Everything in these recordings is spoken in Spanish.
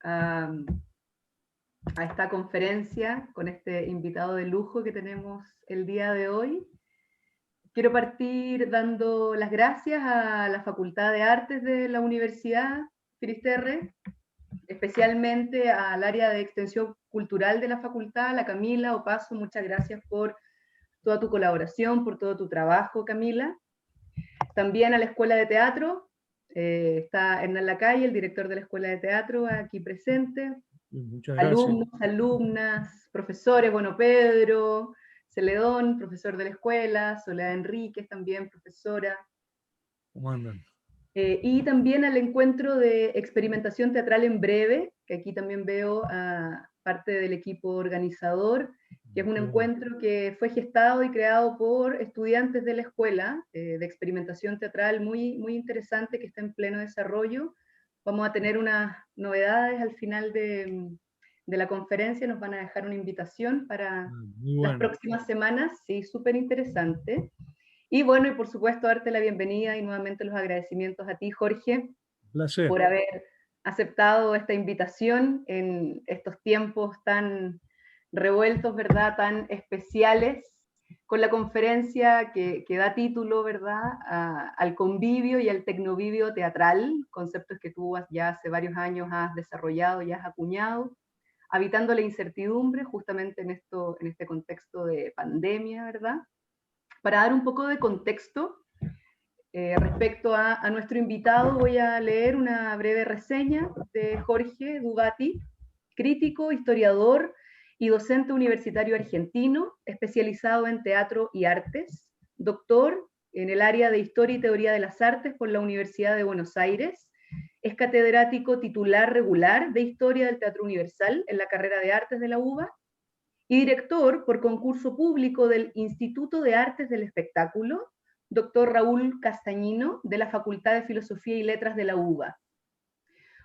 a esta conferencia con este invitado de lujo que tenemos el día de hoy. Quiero partir dando las gracias a la Facultad de Artes de la Universidad Finisterre, especialmente al área de extensión cultural de la facultad, la Camila Opaso. Muchas gracias por toda tu colaboración, por todo tu trabajo, Camila. También a la Escuela de Teatro, está Hernán Lacalle, el director de la Escuela de Teatro, aquí presente. Muchas gracias. Alumnos, alumnas, profesores, bueno, Pedro Celedón, profesor de la escuela, Soledad Enríquez también, profesora. ¿Cómo andan? Y también al encuentro de experimentación teatral en breve, que aquí también veo a parte del equipo organizador, que es un encuentro que fue gestado y creado por estudiantes de la escuela de experimentación teatral muy, muy interesante, que está en pleno desarrollo. Vamos a tener unas novedades al final de la conferencia, nos van a dejar una invitación para las próximas semanas, sí, súper interesante. Y bueno, y por supuesto darte la bienvenida y nuevamente los agradecimientos a ti, Jorge, Placer. por haber aceptado esta invitación en estos tiempos tan revueltos, ¿verdad? Tan especiales, con la conferencia que da título, ¿verdad? Al convivio y al tecnovivio teatral, conceptos que tú ya hace varios años has desarrollado y has acuñado, habitando la incertidumbre justamente en este contexto de pandemia, ¿verdad? Para dar un poco de contexto respecto a nuestro invitado, voy a leer una breve reseña de Jorge Dugati, crítico, historiador y docente universitario argentino, especializado en teatro y artes, doctor en el área de Historia y Teoría de las Artes por la Universidad de Buenos Aires, es catedrático titular regular de Historia del Teatro Universal en la carrera de Artes de la UBA, y director por concurso público del Instituto de Artes del Espectáculo, doctor Raúl Castañino, de la Facultad de Filosofía y Letras de la UBA.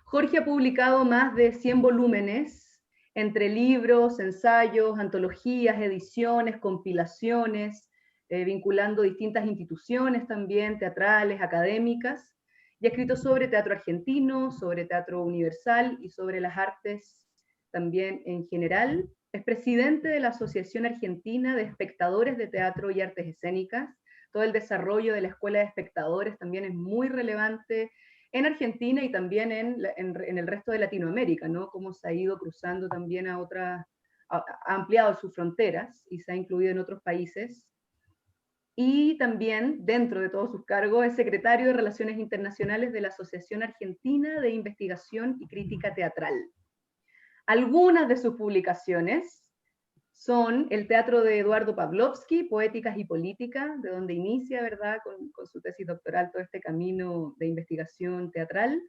Jorge ha publicado más de 100 volúmenes, entre libros, ensayos, antologías, ediciones, compilaciones, vinculando distintas instituciones también, teatrales, académicas, y ha escrito sobre teatro argentino, sobre teatro universal y sobre las artes también en general. Es presidente de la Asociación Argentina de Espectadores de Teatro y Artes Escénicas. Todo el desarrollo de la Escuela de Espectadores también es muy relevante en Argentina y también en el resto de Latinoamérica, ¿no? Cómo se ha ido cruzando también a otras, ha ampliado sus fronteras y se ha incluido en otros países. Y también, dentro de todos sus cargos, es secretario de Relaciones Internacionales de la Asociación Argentina de Investigación y Crítica Teatral. Algunas de sus publicaciones son el teatro de Eduardo Pavlovsky, Poéticas y Política, de donde inicia, ¿verdad?, con su tesis doctoral todo este camino de investigación teatral.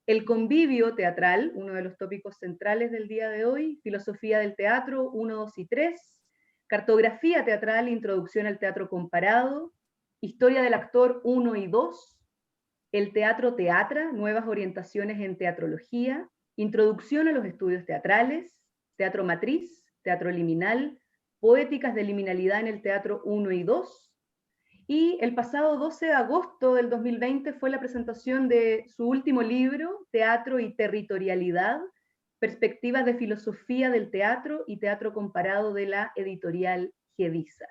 El convivio teatral, uno de los tópicos centrales del día de hoy, Filosofía del Teatro 1, 2 y 3, Cartografía Teatral, Introducción al Teatro Comparado, Historia del Actor 1 y 2, El Teatro Teatra, Nuevas Orientaciones en Teatrología, Introducción a los Estudios Teatrales, Teatro Matriz, Teatro Liminal, Poéticas de Liminalidad en el Teatro 1 y 2. Y el pasado 12 de agosto del 2020 fue la presentación de su último libro, Teatro y Territorialidad, Perspectivas de Filosofía del Teatro y Teatro Comparado, de la editorial Gedisa.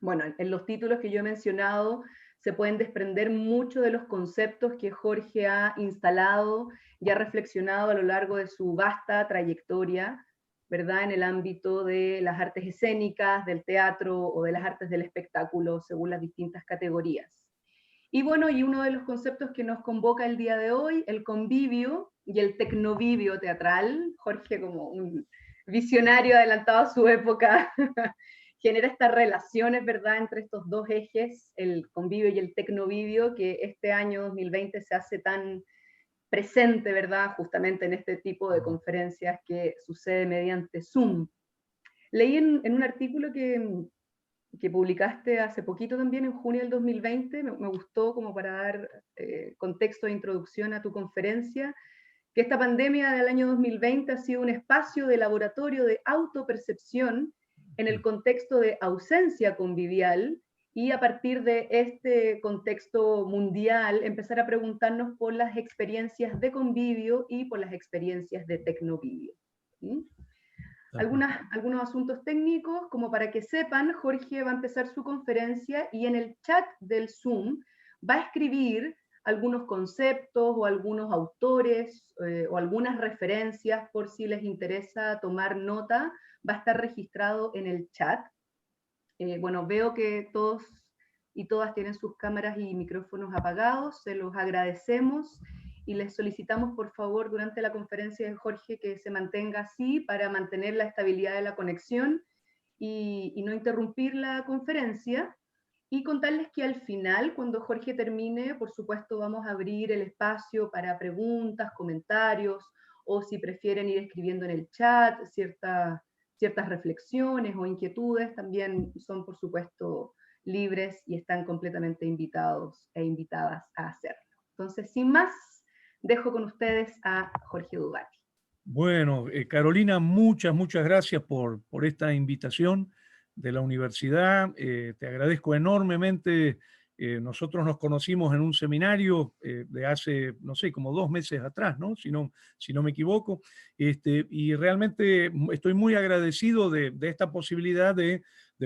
Bueno, en los títulos que yo he mencionado se pueden desprender mucho de los conceptos que Jorge ha instalado y ha reflexionado a lo largo de su vasta trayectoria, ¿verdad?, en el ámbito de las artes escénicas, del teatro o de las artes del espectáculo, según las distintas categorías. Y bueno, y uno de los conceptos que nos convoca el día de hoy, el convivio y el tecnovivio teatral. Jorge, como un visionario adelantado a su época, genera estas relaciones, ¿verdad?, entre estos dos ejes, el convivio y el tecnovivio, que este año 2020 se hace tan presente, ¿verdad?, justamente en este tipo de conferencias que sucede mediante Zoom. Leí en un artículo que publicaste hace poquito también, en junio del 2020, me gustó como para dar contexto e introducción a tu conferencia, que esta pandemia del año 2020 ha sido un espacio de laboratorio de autopercepción en el contexto de ausencia convivial y a partir de este contexto mundial empezar a preguntarnos por las experiencias de convivio y por las experiencias de tecnovivio. ¿Sí? Algunos asuntos técnicos, como para que sepan, Jorge va a empezar su conferencia y en el chat del Zoom va a escribir algunos conceptos o algunos autores o algunas referencias por si les interesa tomar nota, va a estar registrado en el chat. Bueno, veo que todos y todas tienen sus cámaras y micrófonos apagados, se los agradecemos y les solicitamos por favor durante la conferencia de Jorge que se mantenga así para mantener la estabilidad de la conexión y no interrumpir la conferencia. Y contarles que al final, cuando Jorge termine, por supuesto vamos a abrir el espacio para preguntas, comentarios, o si prefieren ir escribiendo en el chat ciertas reflexiones o inquietudes, también son por supuesto libres y están completamente invitados e invitadas a hacerlo. Entonces, sin más, dejo con ustedes a Jorge Dugatti. Bueno, Carolina, muchas gracias por esta invitación de la universidad. Te agradezco enormemente. Nosotros nos conocimos en un seminario de hace, no sé, como 2 meses atrás, ¿no? Si no me equivoco. Y realmente estoy muy agradecido de esta posibilidad de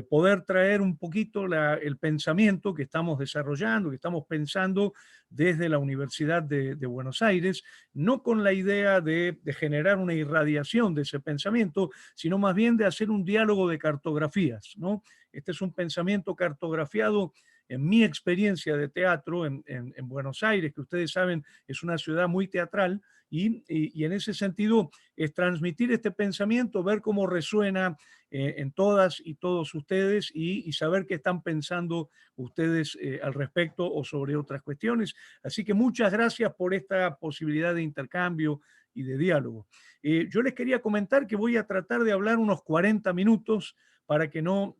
poder traer un poquito el pensamiento que estamos desarrollando, que estamos pensando desde la Universidad de Buenos Aires, no con la idea de generar una irradiación de ese pensamiento, sino más bien de hacer un diálogo de cartografías, ¿no? Este es un pensamiento cartografiado en mi experiencia de teatro en Buenos Aires, que ustedes saben es una ciudad muy teatral, y en ese sentido es transmitir este pensamiento, ver cómo resuena en todas y todos ustedes y saber qué están pensando ustedes al respecto o sobre otras cuestiones. Así que muchas gracias por esta posibilidad de intercambio y de diálogo. Yo les quería comentar que voy a tratar de hablar unos 40 minutos para que no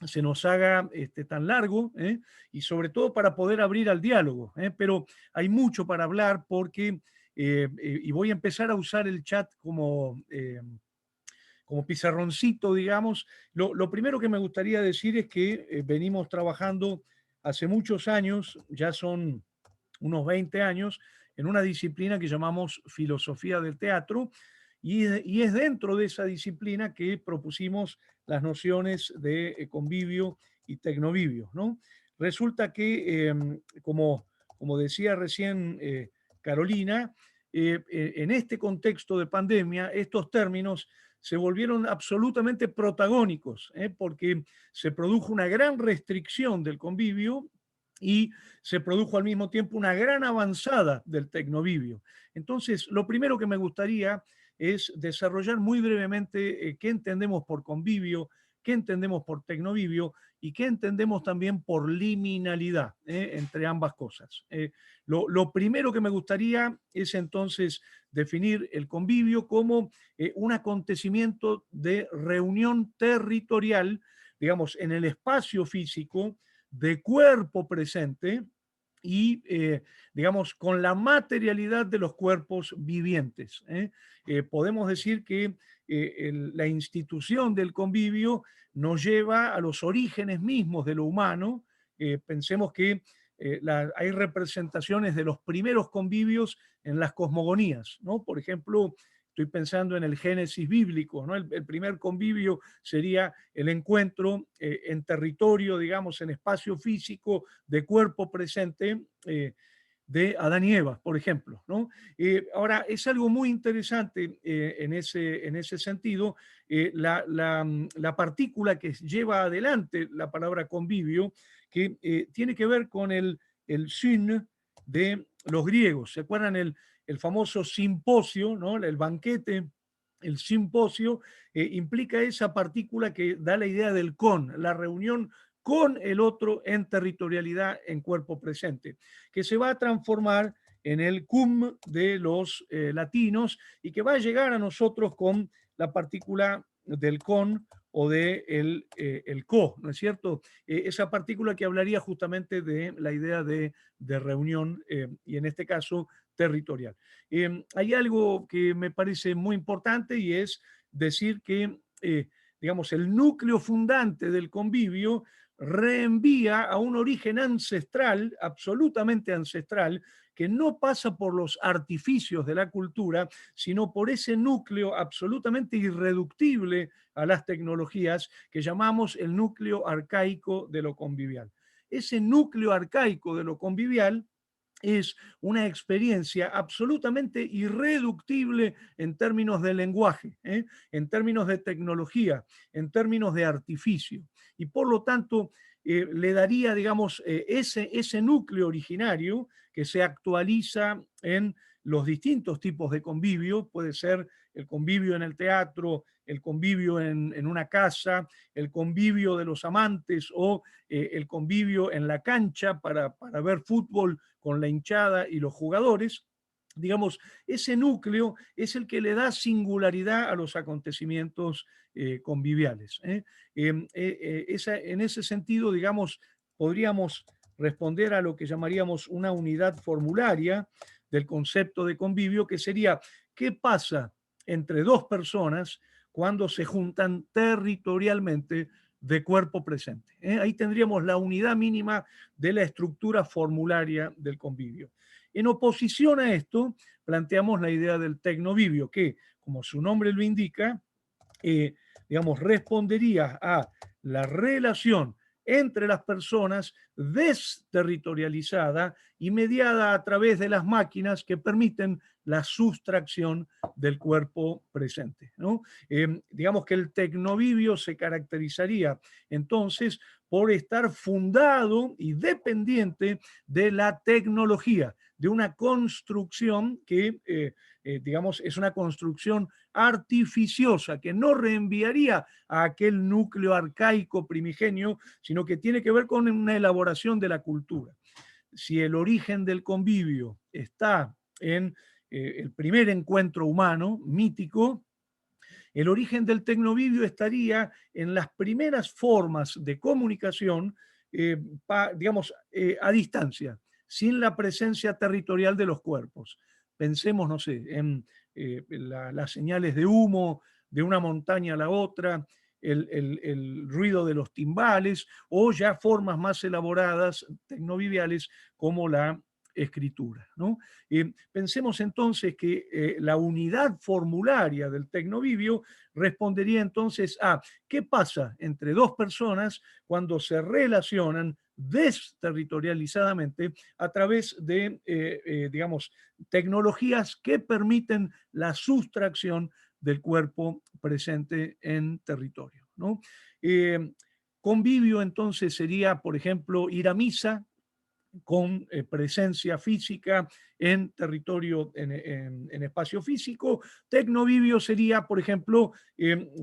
se nos haga tan largo, y sobre todo para poder abrir al diálogo, pero hay mucho para hablar porque, y voy a empezar a usar el chat como pizarroncito, digamos. Lo primero que me gustaría decir es que venimos trabajando hace muchos años, ya son unos 20 años, en una disciplina que llamamos filosofía del teatro, y es dentro de esa disciplina que propusimos las nociones de convivio y tecnovivio, ¿no? Resulta que, como decía recién Carolina, en este contexto de pandemia, estos términos se volvieron absolutamente protagónicos, porque se produjo una gran restricción del convivio y se produjo al mismo tiempo una gran avanzada del tecnovivio. Entonces, lo primero que me gustaría es desarrollar muy brevemente qué entendemos por convivio, qué entendemos por tecnovivio y qué entendemos también por liminalidad entre ambas cosas. Lo primero que me gustaría es entonces definir el convivio como un acontecimiento de reunión territorial, digamos, en el espacio físico, de cuerpo presente y, digamos, con la materialidad de los cuerpos vivientes. Podemos decir que la institución del convivio nos lleva a los orígenes mismos de lo humano. Pensemos que hay representaciones de los primeros convivios en las cosmogonías, ¿no? Por ejemplo, estoy pensando en el Génesis bíblico, ¿no? El primer convivio sería el encuentro en territorio, digamos, en espacio físico, de cuerpo presente, de Adán y Eva, por ejemplo, ¿no? Ahora, es algo muy interesante en ese sentido, la partícula que lleva adelante la palabra convivio, que tiene que ver con el syn de los griegos. ¿Se acuerdan el famoso simposio, ¿no? El banquete? El simposio implica esa partícula que da la idea del con, la reunión con el otro en territorialidad, en cuerpo presente, que se va a transformar en el cum de los latinos y que va a llegar a nosotros con la partícula del con o de el co, ¿no es cierto? Esa partícula que hablaría justamente de la idea de reunión y en este caso territorial. Hay algo que me parece muy importante y es decir que, digamos, el núcleo fundante del convivio reenvía a un origen ancestral, absolutamente ancestral, que no pasa por los artificios de la cultura, sino por ese núcleo absolutamente irreductible a las tecnologías que llamamos el núcleo arcaico de lo convivial. Ese núcleo arcaico de lo convivial es una experiencia absolutamente irreductible en términos de lenguaje, en términos de tecnología, en términos de artificio. Y por lo tanto, le daría, digamos, ese núcleo originario que se actualiza en los distintos tipos de convivio, puede ser el convivio en el teatro, el convivio en una casa, el convivio de los amantes o el convivio en la cancha para ver fútbol con la hinchada y los jugadores. Digamos, ese núcleo es el que le da singularidad a los acontecimientos conviviales. En ese sentido, digamos, podríamos responder a lo que llamaríamos una unidad formularia del concepto de convivio, que sería, ¿qué pasa entre dos personas cuando se juntan territorialmente de cuerpo presente? Ahí tendríamos la unidad mínima de la estructura formularia del convivio. En oposición a esto, planteamos la idea del tecnovivio, que, como su nombre lo indica, digamos, respondería a la relación entre las personas desterritorializada y mediada a través de las máquinas que permiten la sustracción del cuerpo presente, ¿no? Digamos que el tecnovivio se caracterizaría entonces por estar fundado y dependiente de la tecnología, de una construcción que, digamos, es una construcción artificiosa, que no reenviaría a aquel núcleo arcaico primigenio, sino que tiene que ver con una elaboración de la cultura. Si el origen del convivio está en el primer encuentro humano, mítico, el origen del tecnovivio estaría en las primeras formas de comunicación, digamos, a distancia, sin la presencia territorial de los cuerpos. Pensemos, no sé, en las señales de humo de una montaña a la otra, el ruido de los timbales, o ya formas más elaboradas, tecnoviviales, como la escritura, ¿no? Pensemos entonces que la unidad formularia del tecnovivio respondería entonces a qué pasa entre dos personas cuando se relacionan desterritorializadamente a través de, digamos, tecnologías que permiten la sustracción del cuerpo presente en territorio, ¿no? Convivio entonces sería, por ejemplo, ir a misa con presencia física en territorio, en espacio físico. Tecnovivio sería, por ejemplo,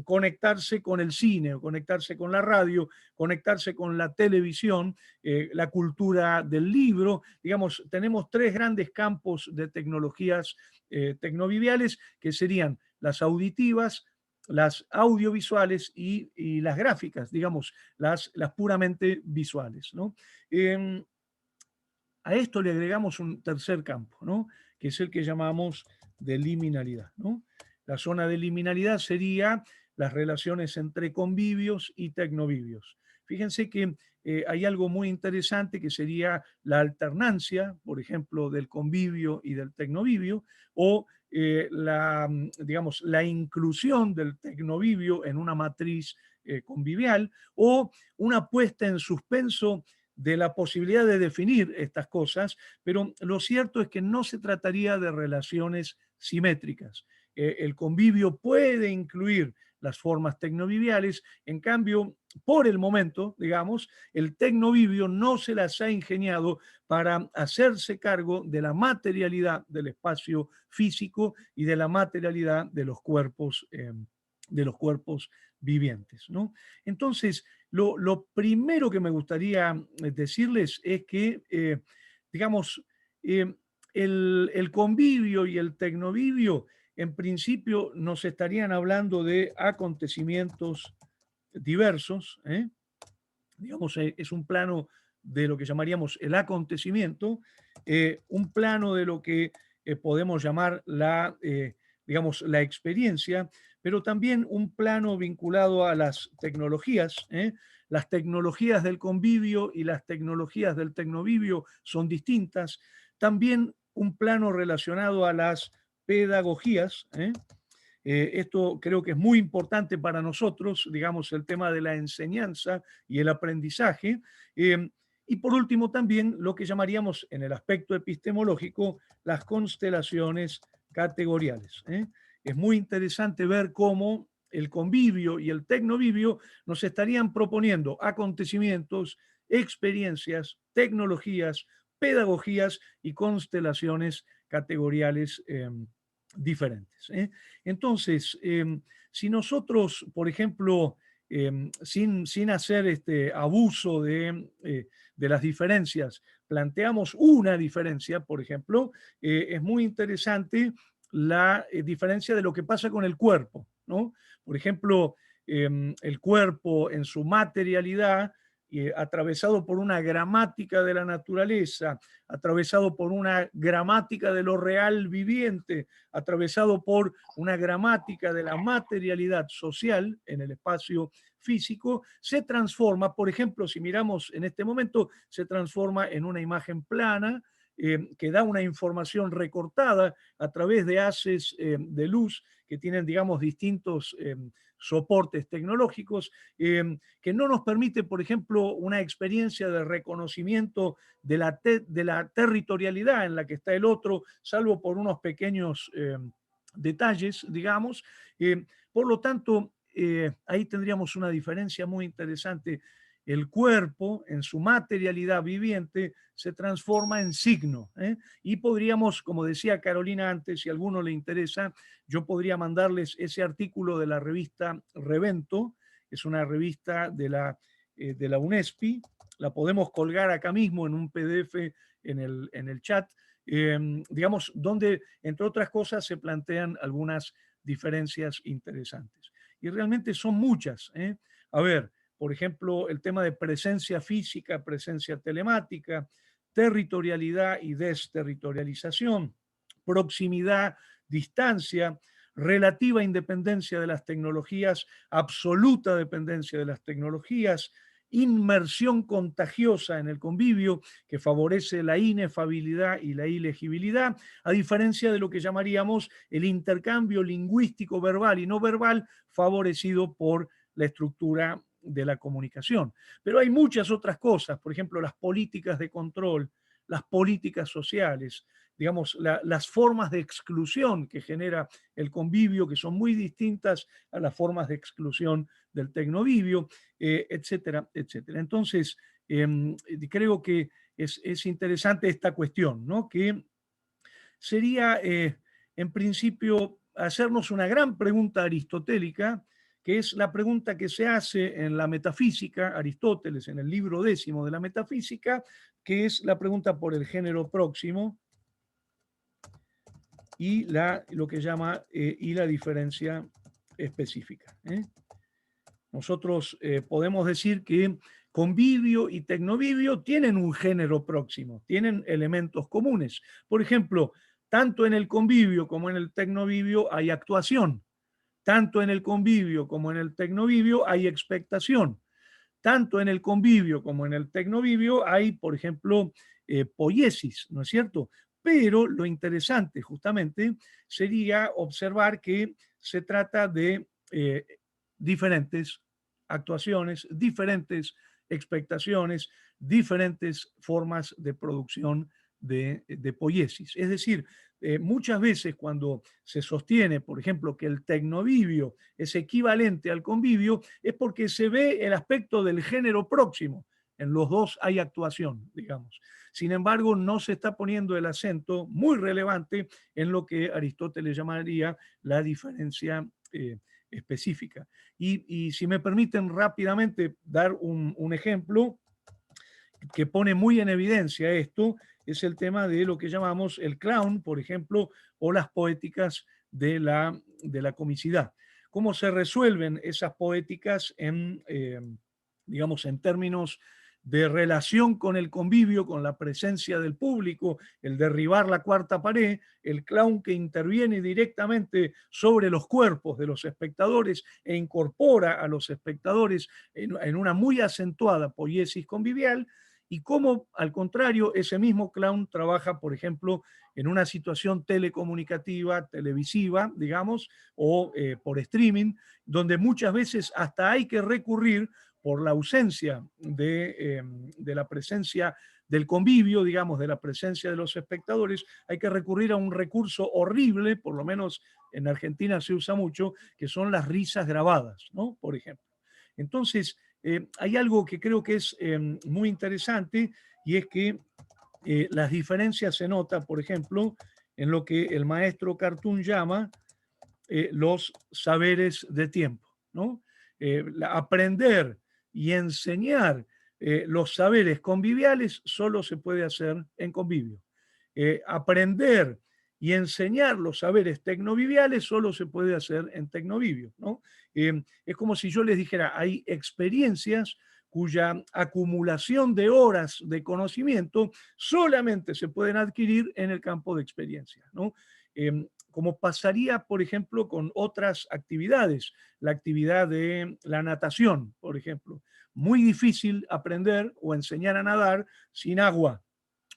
conectarse con el cine, o conectarse con la radio, conectarse con la televisión, la cultura del libro. Digamos, tenemos tres grandes campos de tecnologías tecnoviviales, que serían las auditivas, las audiovisuales y las gráficas, digamos, las puramente visuales, ¿no? A esto le agregamos un tercer campo, ¿no? Que es el que llamamos de liminalidad, ¿no? La zona de liminalidad sería las relaciones entre convivios y tecnovivios. Fíjense que hay algo muy interesante que sería la alternancia, por ejemplo, del convivio y del tecnovivio, o digamos, la inclusión del tecnovivio en una matriz convivial, o una puesta en suspenso de la posibilidad de definir estas cosas, pero lo cierto es que no se trataría de relaciones simétricas. El convivio puede incluir las formas tecnoviviales, en cambio, por el momento, digamos, el tecnovivio no se las ha ingeniado para hacerse cargo de la materialidad del espacio físico y de la materialidad de los cuerpos vivientes, ¿no? Entonces, lo primero que me gustaría decirles es que, digamos, eh, el convivio y el tecnovivio, en principio, nos estarían hablando de acontecimientos diversos, digamos, es un plano de lo que llamaríamos el acontecimiento, un plano de lo que podemos llamar digamos, la experiencia, pero también un plano vinculado a las tecnologías. Las tecnologías del convivio y las tecnologías del tecnovivio son distintas. También un plano relacionado a las pedagogías. Esto creo que es muy importante para nosotros, digamos, el tema de la enseñanza y el aprendizaje. Eh, y por último, también lo que llamaríamos en el aspecto epistemológico las constelaciones categoriales. Es muy interesante ver cómo el convivio y el tecnovivio nos estarían proponiendo acontecimientos, experiencias, tecnologías, pedagogías y constelaciones categoriales diferentes. Entonces, si nosotros, por ejemplo, sin hacer abuso de las diferencias, planteamos una diferencia, por ejemplo, es muy interesante la diferencia de lo que pasa con el cuerpo, ¿no? Por ejemplo, el cuerpo en su materialidad, atravesado por una gramática de la naturaleza, atravesado por una gramática de lo real viviente, atravesado por una gramática de la materialidad social en el espacio físico, se transforma, por ejemplo, si miramos en este momento, se transforma en una imagen plana, que da una información recortada a través de haces de luz que tienen, digamos, distintos soportes tecnológicos, que no nos permite, por ejemplo, una experiencia de reconocimiento de la territorialidad en la que está el otro, salvo por unos pequeños detalles, digamos. Por lo tanto, ahí tendríamos una diferencia muy interesante. El cuerpo, en su materialidad viviente, se transforma en signo. Y podríamos, como decía Carolina antes, si a alguno le interesa, yo podría mandarles ese artículo de la revista Revento, es una revista de la UNESPI, la podemos colgar acá mismo en un PDF en el chat, digamos, donde, entre otras cosas, se plantean algunas diferencias interesantes. Y realmente son muchas. A ver, por ejemplo, el tema de presencia física, presencia telemática, territorialidad y desterritorialización, proximidad, distancia, relativa independencia de las tecnologías, absoluta dependencia de las tecnologías, inmersión contagiosa en el convivio que favorece la inefabilidad y la ilegibilidad, a diferencia de lo que llamaríamos el intercambio lingüístico verbal y no verbal favorecido por la estructura de la comunicación. Pero hay muchas otras cosas, por ejemplo, las políticas de control, las políticas sociales, digamos, las formas de exclusión que genera el convivio, que son muy distintas a las formas de exclusión del tecnovivio, etcétera, etcétera. Entonces, creo que es interesante esta cuestión, ¿no? Que sería, en principio, hacernos una gran pregunta aristotélica, que es la pregunta que se hace en la metafísica, Aristóteles, en el libro 10 de la metafísica, que es la pregunta por el género próximo y lo que llama y la diferencia específica. Nosotros podemos decir que convivio y tecnovivio tienen un género próximo, tienen elementos comunes. Por ejemplo, tanto en el convivio como en el tecnovivio hay actuación, tanto en el convivio como en el tecnovivio hay expectación, tanto en el convivio como en el tecnovivio hay, por ejemplo, poiesis, ¿no es cierto? Pero lo interesante justamente sería observar que se trata de diferentes actuaciones, diferentes expectaciones, diferentes formas de producción de poiesis. Es decir, muchas veces cuando se sostiene, por ejemplo, que el tecnovivio es equivalente al convivio, es porque se ve el aspecto del género próximo. En los dos hay actuación, digamos. Sin embargo, no se está poniendo el acento muy relevante en lo que Aristóteles llamaría la diferencia específica. Y si me permiten rápidamente dar un ejemplo que pone muy en evidencia esto, es el tema de lo que llamamos el clown, por ejemplo, o las poéticas de la comicidad. ¿Cómo se resuelven esas poéticas digamos, en términos de relación con el convivio, con la presencia del público, el derribar la cuarta pared, el clown que interviene directamente sobre los cuerpos de los espectadores e incorpora a los espectadores en una muy acentuada poiesis convivial, y cómo, al contrario, ese mismo clown trabaja, por ejemplo, en una situación telecomunicativa, televisiva, digamos, o por streaming, donde muchas veces hasta hay que recurrir por la ausencia de la presencia del convivio, digamos, de la presencia de los espectadores, hay que recurrir a un recurso horrible, por lo menos en Argentina se usa mucho, que son las risas grabadas, ¿no? Por ejemplo. Entonces, hay algo que creo que es muy interesante, y es que las diferencias se notan, por ejemplo, en lo que el maestro Cartoon llama los saberes de tiempo, ¿no? Aprender y enseñar los saberes conviviales solo se puede hacer en convivio. Aprender y enseñar los saberes tecnoviviales solo se puede hacer en tecnovivio, ¿no? Es como si yo les dijera, hay experiencias cuya acumulación de horas de conocimiento solamente se pueden adquirir en el campo de experiencia, ¿no? Como pasaría, por ejemplo, con otras actividades, la actividad de la natación, por ejemplo. Muy difícil aprender o enseñar a nadar sin agua.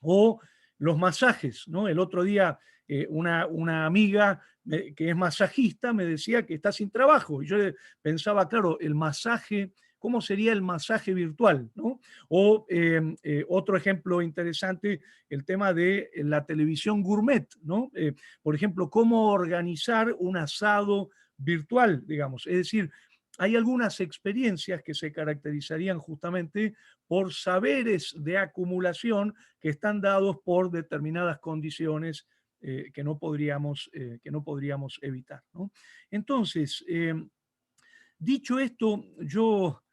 O los masajes, ¿no? El otro día una amiga que es masajista me decía que está sin trabajo, y yo pensaba, claro, el masaje, ¿cómo sería el masaje virtual, ¿no? O otro ejemplo interesante, el tema de la televisión gourmet, ¿no? Por ejemplo, cómo organizar un asado virtual, digamos. Es decir, hay algunas experiencias que se caracterizarían justamente por saberes de acumulación que están dados por determinadas condiciones que no podríamos evitar, ¿no? Entonces, dicho esto, yo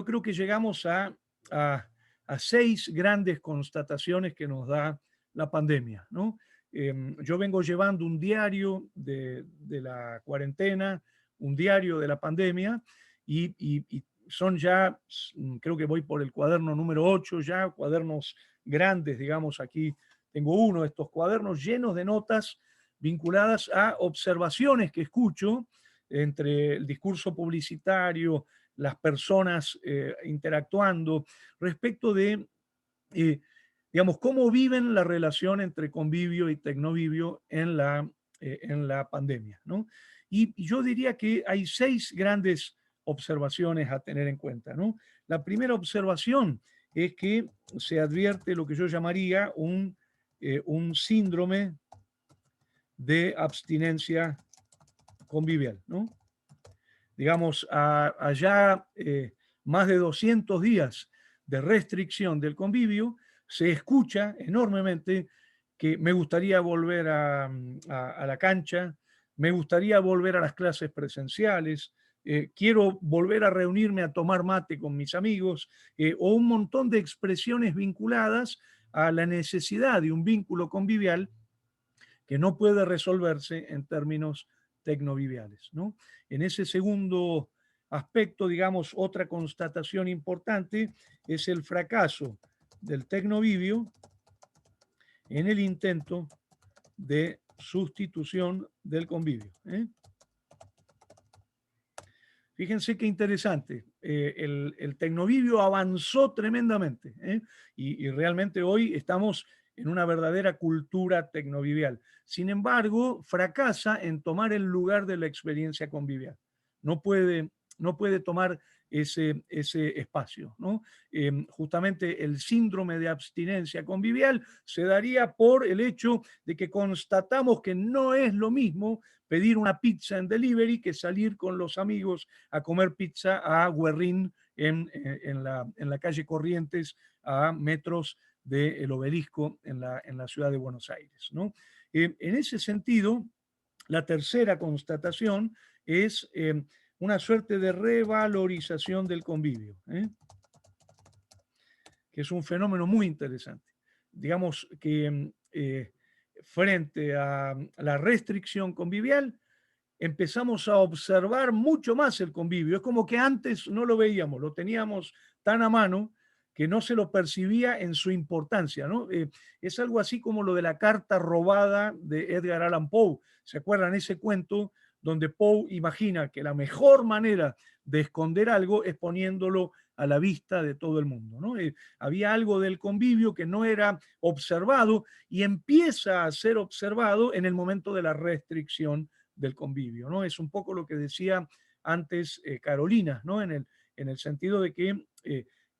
creo que llegamos a, a 6 grandes constataciones que nos da la pandemia, ¿no? Yo vengo llevando un diario de la cuarentena, un diario de la pandemia, y son ya, creo que voy por el cuaderno número 8 ya, cuadernos grandes, digamos, aquí tengo uno de estos cuadernos llenos de notas vinculadas a observaciones que escucho entre el discurso publicitario, las personas interactuando, respecto de, eh, digamos, cómo viven la relación entre convivio y tecnovivio en la pandemia, ¿no? Y yo diría que hay 6 grandes observaciones a tener en cuenta, ¿no? La primera observación es que se advierte lo que yo llamaría un síndrome de abstinencia convivial, ¿no? Digamos, allá más de 200 días de restricción del convivio, se escucha enormemente que me gustaría volver a la cancha, me gustaría volver a las clases presenciales, quiero volver a reunirme a tomar mate con mis amigos, o un montón de expresiones vinculadas a la necesidad de un vínculo convivial que no puede resolverse en términos tecnoviviales, ¿no? En ese segundo aspecto, digamos, otra constatación importante es el fracaso del tecnovivio en el intento de sustitución del convivio, ¿eh? Fíjense qué interesante. El tecnovivio avanzó tremendamente, ¿eh? Y realmente hoy estamos en una verdadera cultura tecnovivial. Sin embargo, fracasa en tomar el lugar de la experiencia convivial. No puede, no puede tomar ese espacio, ¿no? Justamente el síndrome de abstinencia convivial se daría por el hecho de que constatamos que no es lo mismo pedir una pizza en delivery que salir con los amigos a comer pizza a Guerrín en la calle Corrientes, a metros del Obelisco en la ciudad de Buenos Aires, ¿no? En ese sentido, la tercera constatación es una suerte de revalorización del convivio, que es un fenómeno muy interesante. Digamos que frente a la restricción convivial, empezamos a observar mucho más el convivio. Es como que antes no lo veíamos, lo teníamos tan a mano que no se lo percibía en su importancia, ¿no? Es algo así como lo de la carta robada de Edgar Allan Poe. ¿Se acuerdan ese cuento donde Poe imagina que la mejor manera de esconder algo es poniéndolo a la vista de todo el mundo, ¿no? Había algo del convivio que no era observado y empieza a ser observado en el momento de la restricción del convivio, ¿no? Es un poco lo que decía antes Carolina, ¿no? En el sentido de que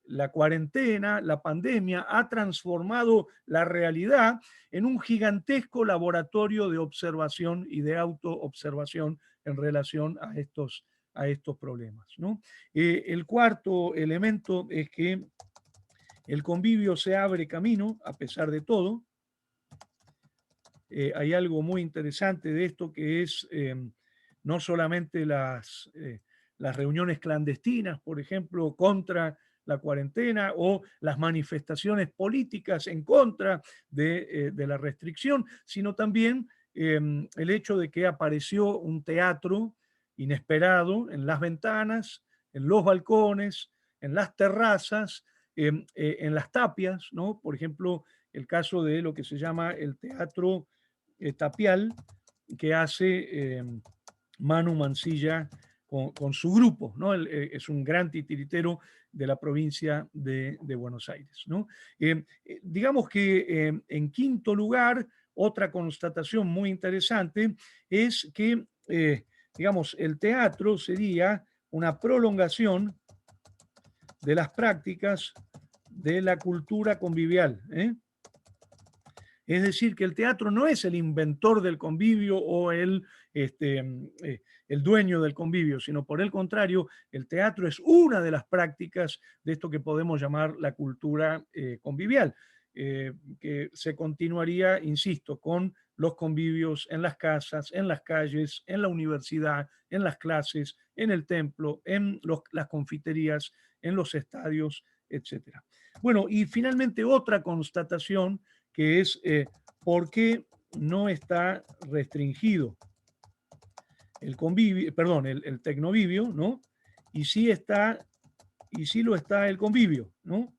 la cuarentena, la pandemia ha transformado la realidad en un gigantesco laboratorio de observación y de autoobservación en relación a estos problemas, ¿no? El cuarto elemento es que el convivio se abre camino a pesar de todo. Hay algo muy interesante de esto que es no solamente las reuniones clandestinas, por ejemplo, contra la cuarentena o las manifestaciones políticas en contra de la restricción, sino también el hecho de que apareció un teatro inesperado en las ventanas, en los balcones, en las terrazas, en las tapias, ¿no? Por ejemplo, el caso de lo que se llama el teatro tapial que hace Manu Mansilla con su grupo, ¿no? Es un gran titiritero de la provincia de Buenos Aires, ¿no? Digamos que en quinto lugar, otra constatación muy interesante es que, digamos, el teatro sería una prolongación de las prácticas de la cultura convivial, ¿eh? Es decir, que el teatro no es el inventor del convivio o el dueño del convivio, sino por el contrario, el teatro es una de las prácticas de esto que podemos llamar la cultura convivial, que se continuaría, insisto, con los convivios en las casas, en las calles, en la universidad, en las clases, en el templo, en las confiterías, en los estadios, etc. Bueno, y finalmente otra constatación que es por qué no está restringido el convivio, perdón, el tecnovivio, ¿no? Y sí está, y sí lo está el convivio, ¿no?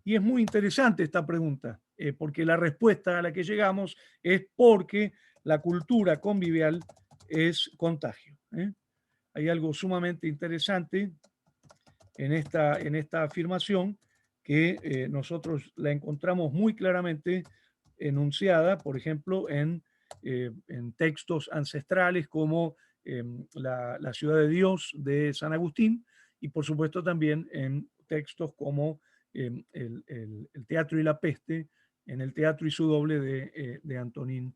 Y es muy interesante esta pregunta, porque la respuesta a la que llegamos es porque la cultura convivial es contagio, ¿eh? Hay algo sumamente interesante en esta afirmación que nosotros la encontramos muy claramente enunciada, por ejemplo, en textos ancestrales como la Ciudad de Dios de San Agustín y por supuesto también en textos como el Teatro y la Peste, en el Teatro y su doble de Antonín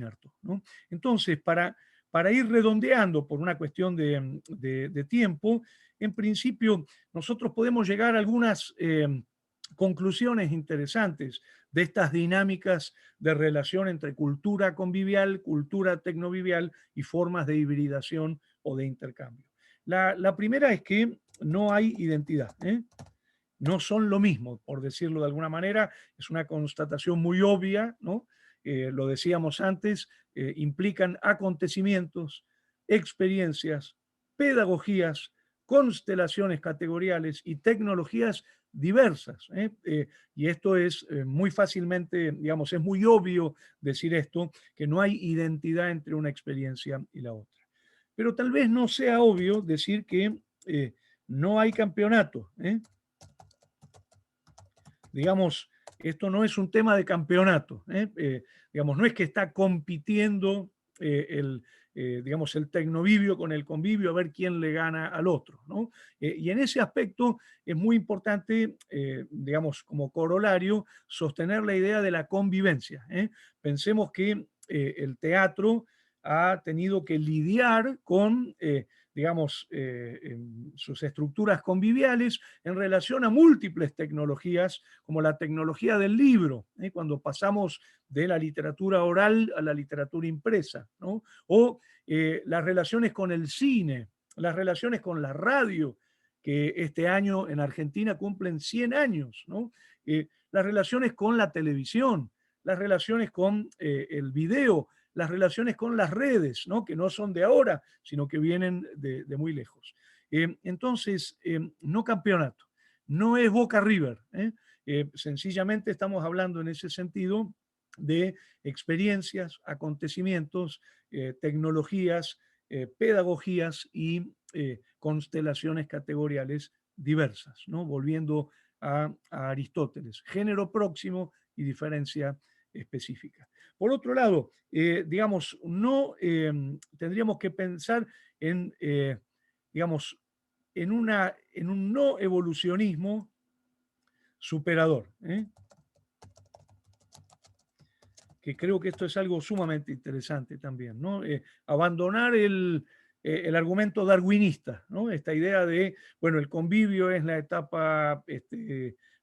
Artaud, ¿no? Entonces, para ir redondeando por una cuestión de tiempo, en principio nosotros podemos llegar a algunas conclusiones interesantes de estas dinámicas de relación entre cultura convivial, cultura tecnovivial y formas de hibridación o de intercambio. La primera es que no hay identidad, ¿eh? No son lo mismo, por decirlo de alguna manera, es una constatación muy obvia, ¿no? Lo decíamos antes, implican acontecimientos, experiencias, pedagogías, constelaciones categoriales y tecnologías diversas, ¿eh? Y esto es muy fácilmente, digamos, es muy obvio decir esto, que no hay identidad entre una experiencia y la otra. Pero tal vez no sea obvio decir que no hay campeonato, ¿eh? Digamos, esto no es un tema de campeonato, ¿eh? Digamos, no es que está compitiendo digamos, el tecnovivio con el convivio a ver quién le gana al otro, ¿no? Y en ese aspecto es muy importante, digamos, como corolario, sostener la idea de la convivencia, ¿eh? Pensemos que el teatro ha tenido que lidiar con digamos, sus estructuras conviviales en relación a múltiples tecnologías, como la tecnología del libro, cuando pasamos de la literatura oral a la literatura impresa, ¿no? O las relaciones con el cine, las relaciones con la radio, que este año en Argentina cumplen 100 años, ¿no? Las relaciones con la televisión, las relaciones con el video, las relaciones con las redes, ¿no? Que no son de ahora, sino que vienen de muy lejos. Entonces, no campeonato. no es Boca River. Sencillamente estamos hablando en ese sentido de experiencias, acontecimientos, tecnologías, pedagogías y constelaciones categoriales diversas, ¿no? Volviendo a Aristóteles, género próximo y diferencia específica. Por otro lado, digamos, no tendríamos que pensar en, digamos, en un no evolucionismo superador, que creo que esto es algo sumamente interesante también, ¿no? Abandonar el argumento darwinista, ¿no? Esta idea de, bueno, el convivio es la etapa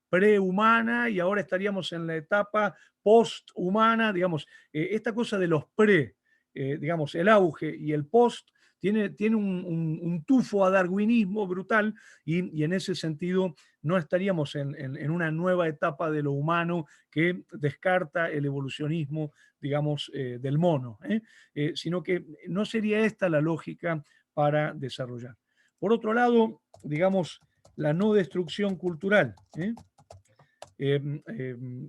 prehumana y ahora estaríamos en la etapa posthumana, digamos, esta cosa de los pre, digamos, el auge y el post, tiene un tufo a darwinismo brutal y en ese sentido no estaríamos en una nueva etapa de lo humano que descarta el evolucionismo, digamos, del mono, sino que no sería esta la lógica para desarrollar. Por otro lado, digamos, la no destrucción cultural.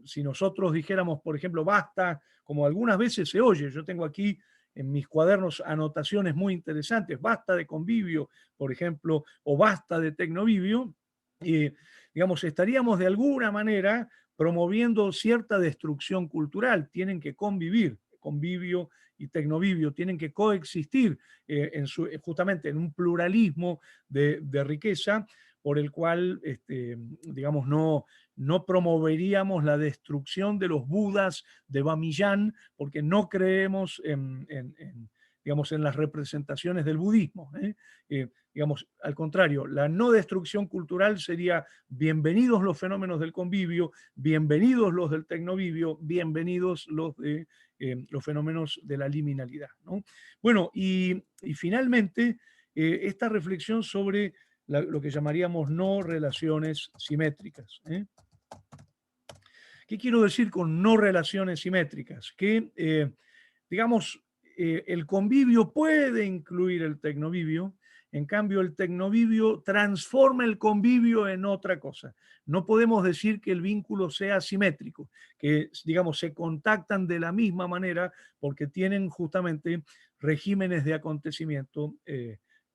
Si nosotros dijéramos, por ejemplo, basta, como algunas veces se oye, yo tengo aquí en mis cuadernos anotaciones muy interesantes, basta de convivio, por ejemplo, o basta de tecnovivio, digamos, estaríamos de alguna manera promoviendo cierta destrucción cultural, tienen que convivir, convivio y tecnovivio, tienen que coexistir justamente en un pluralismo de riqueza por el cual, digamos, no promoveríamos la destrucción de los budas de Bamiyan porque no creemos digamos, en las representaciones del budismo. Digamos, al contrario, la no destrucción cultural sería bienvenidos los fenómenos del convivio, bienvenidos los del tecnovivio, bienvenidos los fenómenos de la liminalidad, ¿no? Bueno, y finalmente, esta reflexión sobre lo que llamaríamos no relaciones simétricas. ¿Qué quiero decir con no relaciones simétricas? Que, digamos, el convivio puede incluir el tecnovivio, en cambio el tecnovivio transforma el convivio en otra cosa. No podemos decir que el vínculo sea simétrico, que, digamos, se contactan de la misma manera porque tienen justamente regímenes de acontecimiento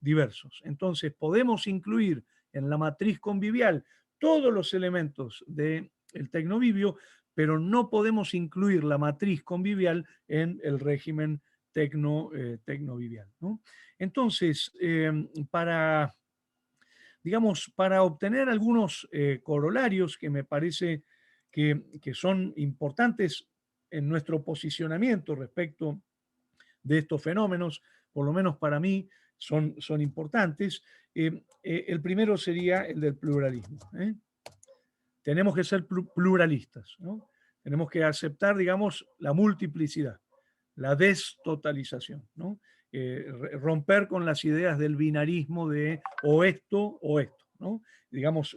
diversos. Entonces, podemos incluir en la matriz convivial todos los elementos del tecnovivio, pero no podemos incluir la matriz convivial en el régimen tecnovivial, ¿no? Entonces, digamos, para obtener algunos corolarios que me parece que son importantes en nuestro posicionamiento respecto de estos fenómenos, por lo menos para mí, son importantes. El primero sería el del pluralismo. Tenemos que ser pluralistas, ¿no? Tenemos que aceptar, digamos, la multiplicidad, la destotalización, ¿no? Romper con las ideas del binarismo de o esto, ¿no? Digamos,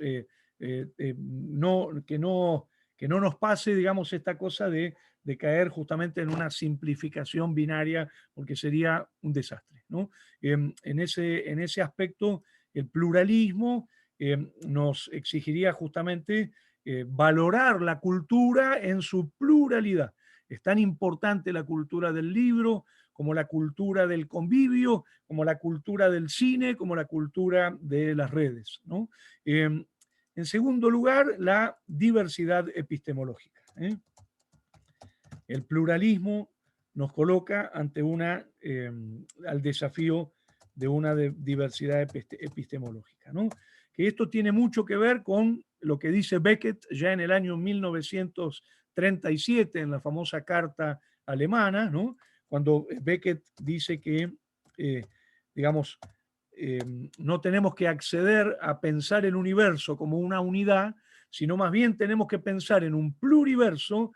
que no nos pase, digamos, esta cosa de caer justamente en una simplificación binaria, porque sería un desastre, ¿no? En ese aspecto, el pluralismo nos exigiría justamente valorar la cultura en su pluralidad. Es tan importante la cultura del libro, como la cultura del convivio, como la cultura del cine, como la cultura de las redes, ¿no? En segundo lugar, la diversidad epistemológica. El pluralismo nos coloca ante al desafío de una diversidad epistemológica, ¿no? Que esto tiene mucho que ver con lo que dice Beckett ya en el año 1937 en la famosa carta alemana, ¿no? Cuando Beckett dice que, digamos, no tenemos que acceder a pensar el universo como una unidad, sino más bien tenemos que pensar en un pluriverso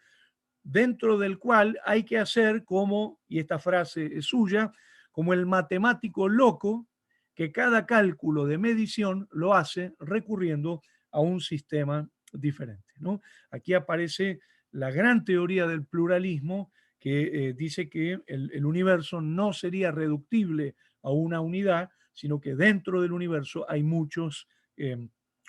dentro del cual hay que hacer como, y esta frase es suya, como el matemático loco que cada cálculo de medición lo hace recurriendo a un sistema diferente, ¿no? Aquí aparece la gran teoría del pluralismo que dice que el universo no sería reductible a una unidad, sino que dentro del universo hay muchos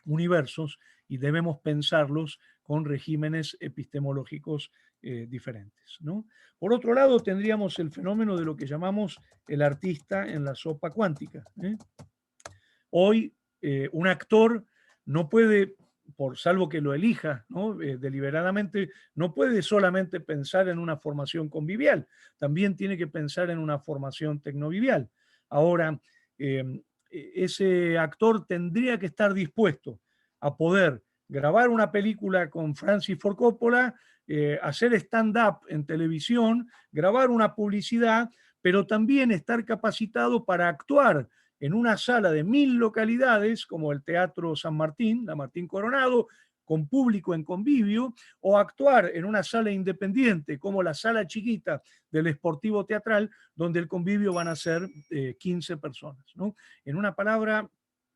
universos y debemos pensarlos con regímenes epistemológicos diferentes, ¿no? Por otro lado, tendríamos el fenómeno de lo que llamamos el artista en la sopa cuántica. Hoy, un actor no puede, por salvo que lo elija, ¿no? Deliberadamente, no puede solamente pensar en una formación convivial, también tiene que pensar en una formación tecnovivial. Ahora, ese actor tendría que estar dispuesto a poder grabar una película con Francis Ford Coppola, hacer stand-up en televisión, grabar una publicidad, pero también estar capacitado para actuar en una sala de 1000 localidades, como el Teatro San Martín, la Martín Coronado, con público en convivio, o actuar en una sala independiente, como la sala chiquita del Sportivo Teatral, donde el convivio van a ser 15 personas, ¿no? En una palabra,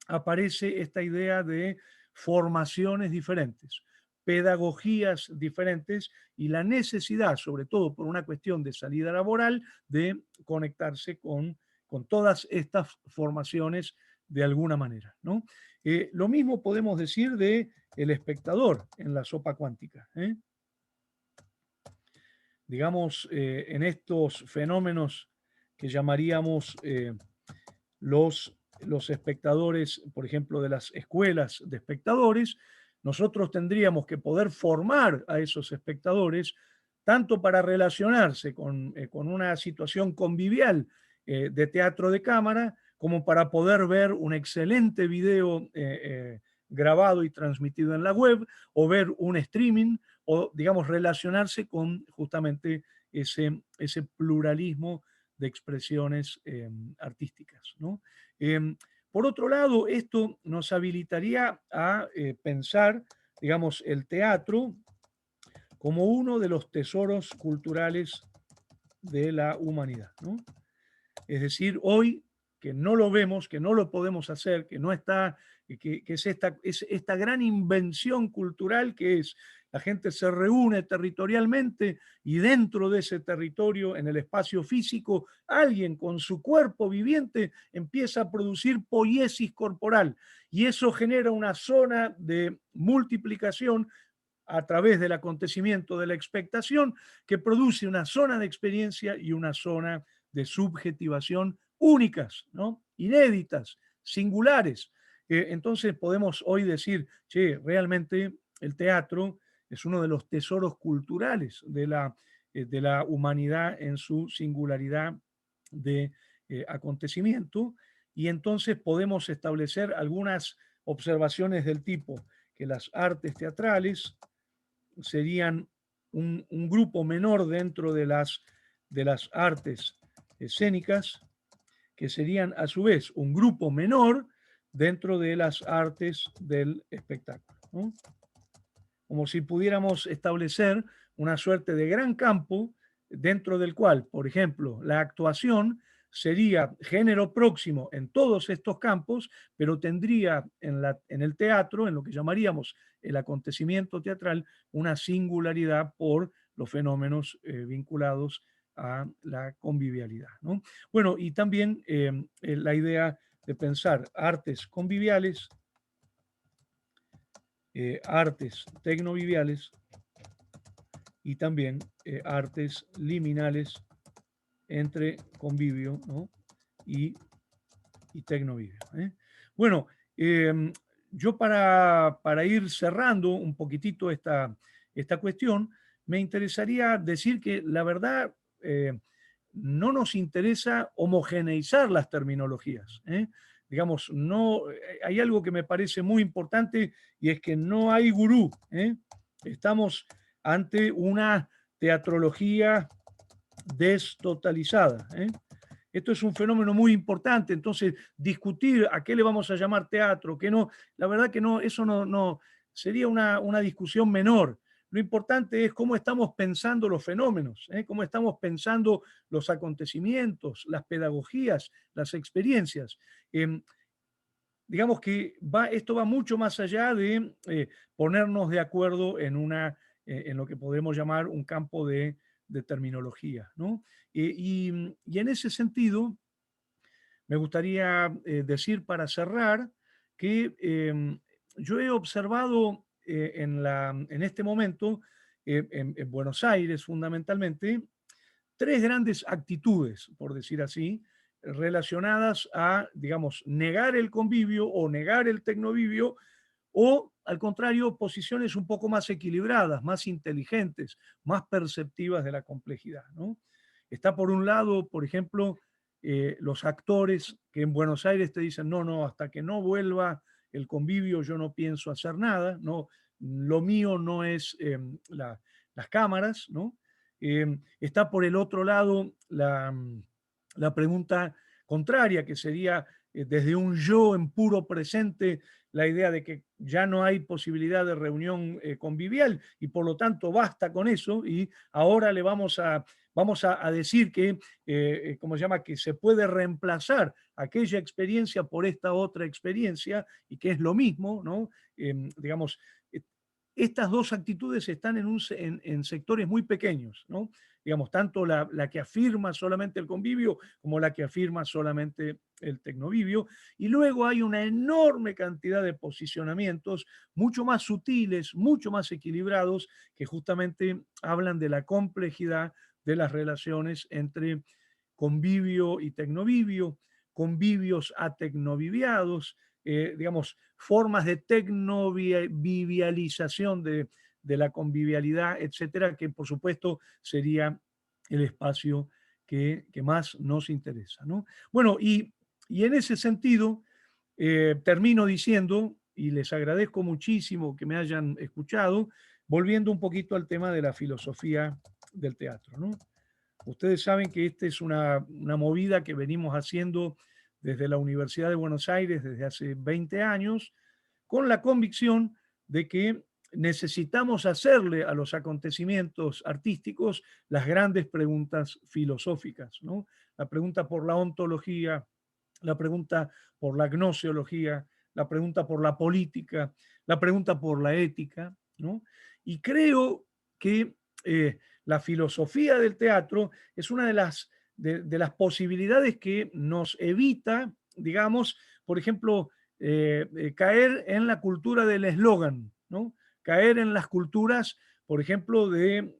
aparece esta idea de formaciones diferentes, pedagogías diferentes y la necesidad, sobre todo por una cuestión de salida laboral, de conectarse con todas estas formaciones de alguna manera, ¿no? Lo mismo podemos decir de el espectador en la sopa cuántica. Digamos, en estos fenómenos que llamaríamos los espectadores, por ejemplo, de las escuelas de espectadores, nosotros tendríamos que poder formar a esos espectadores tanto para relacionarse con una situación convivial de teatro de cámara, como para poder ver un excelente video grabado y transmitido en la web, o ver un streaming, o digamos relacionarse con justamente ese pluralismo de expresiones artísticas, ¿no? Por otro lado, esto nos habilitaría a pensar, digamos, el teatro como uno de los tesoros culturales de la humanidad, ¿no? Es decir, hoy que no lo vemos, que no lo podemos hacer, que no está, que es esta gran invención cultural que es la gente se reúne territorialmente y dentro de ese territorio, en el espacio físico, alguien con su cuerpo viviente empieza a producir poiesis corporal y eso genera una zona de multiplicación a través del acontecimiento de la expectación que produce una zona de experiencia y una zona de subjetivación únicas, ¿no? Inéditas, singulares. Entonces podemos hoy decir, che, realmente el teatro es uno de los tesoros culturales de la humanidad en su singularidad de acontecimiento, y entonces podemos establecer algunas observaciones del tipo que las artes teatrales serían un grupo menor dentro de las artes escénicas, que serían a su vez un grupo menor dentro de las artes del espectáculo, ¿no? Como si pudiéramos establecer una suerte de gran campo dentro del cual, por ejemplo, la actuación sería género próximo en todos estos campos, pero tendría en el teatro, en lo que llamaríamos el acontecimiento teatral, una singularidad por los fenómenos vinculados a la convivialidad, ¿no? Bueno, y también la idea de pensar artes conviviales, artes tecnoviviales y también artes liminales entre convivio, ¿no? y, y tecnovivio. Bueno, yo para ir cerrando un poquitito esta cuestión, me interesaría decir que la verdad no nos interesa homogeneizar las terminologías. Digamos, no, hay algo que me parece muy importante y es que no hay gurú. Estamos ante una teatrología destotalizada. Esto es un fenómeno muy importante, entonces discutir a qué le vamos a llamar teatro, qué no, la verdad que no, eso no sería una discusión menor. Lo importante es cómo estamos pensando los fenómenos, cómo estamos pensando los acontecimientos, las pedagogías, las experiencias. Digamos que esto va mucho más allá de ponernos de acuerdo en lo que podemos llamar un campo de terminología, ¿no? Y en ese sentido, me gustaría decir para cerrar que yo he observado en este momento, en Buenos Aires fundamentalmente, tres grandes actitudes, por decir así, relacionadas a, digamos, negar el convivio o negar el tecnovivio, o al contrario, posiciones un poco más equilibradas, más inteligentes, más perceptivas de la complejidad, ¿no? Está por un lado, por ejemplo, los actores que en Buenos Aires te dicen, no, no, hasta que no vuelva el convivio yo no pienso hacer nada, no, lo mío no es las cámaras, ¿no? Está por el otro lado la pregunta contraria, que sería desde un yo en puro presente, la idea de que ya no hay posibilidad de reunión convivial y por lo tanto basta con eso y ahora le vamos a decir que, ¿cómo se llama?, que se puede reemplazar aquella experiencia por esta otra experiencia y que es lo mismo, ¿no? Digamos, estas dos actitudes están en sectores muy pequeños, ¿no? Digamos, tanto la que afirma solamente el convivio como la que afirma solamente el tecnovivio. Y luego hay una enorme cantidad de posicionamientos mucho más sutiles, mucho más equilibrados, que justamente hablan de la complejidad de las relaciones entre convivio y tecnovivio, convivios atecnoviviados, digamos, formas de tecnovivialización de la convivialidad, etcétera, que por supuesto sería el espacio que más nos interesa, ¿no? Bueno, y en ese sentido, termino diciendo, y les agradezco muchísimo que me hayan escuchado, volviendo un poquito al tema de la filosofía del teatro, ¿no? Ustedes saben que esta es una movida que venimos haciendo desde la Universidad de Buenos Aires desde hace 20 años, con la convicción de que necesitamos hacerle a los acontecimientos artísticos las grandes preguntas filosóficas, ¿no? La pregunta por la ontología, la pregunta por la gnoseología, la pregunta por la política, la pregunta por la ética, ¿no? Y creo que la filosofía del teatro es una de las posibilidades que nos evita, digamos, por ejemplo, caer en la cultura del eslogan, ¿no? Caer en las culturas, por ejemplo, de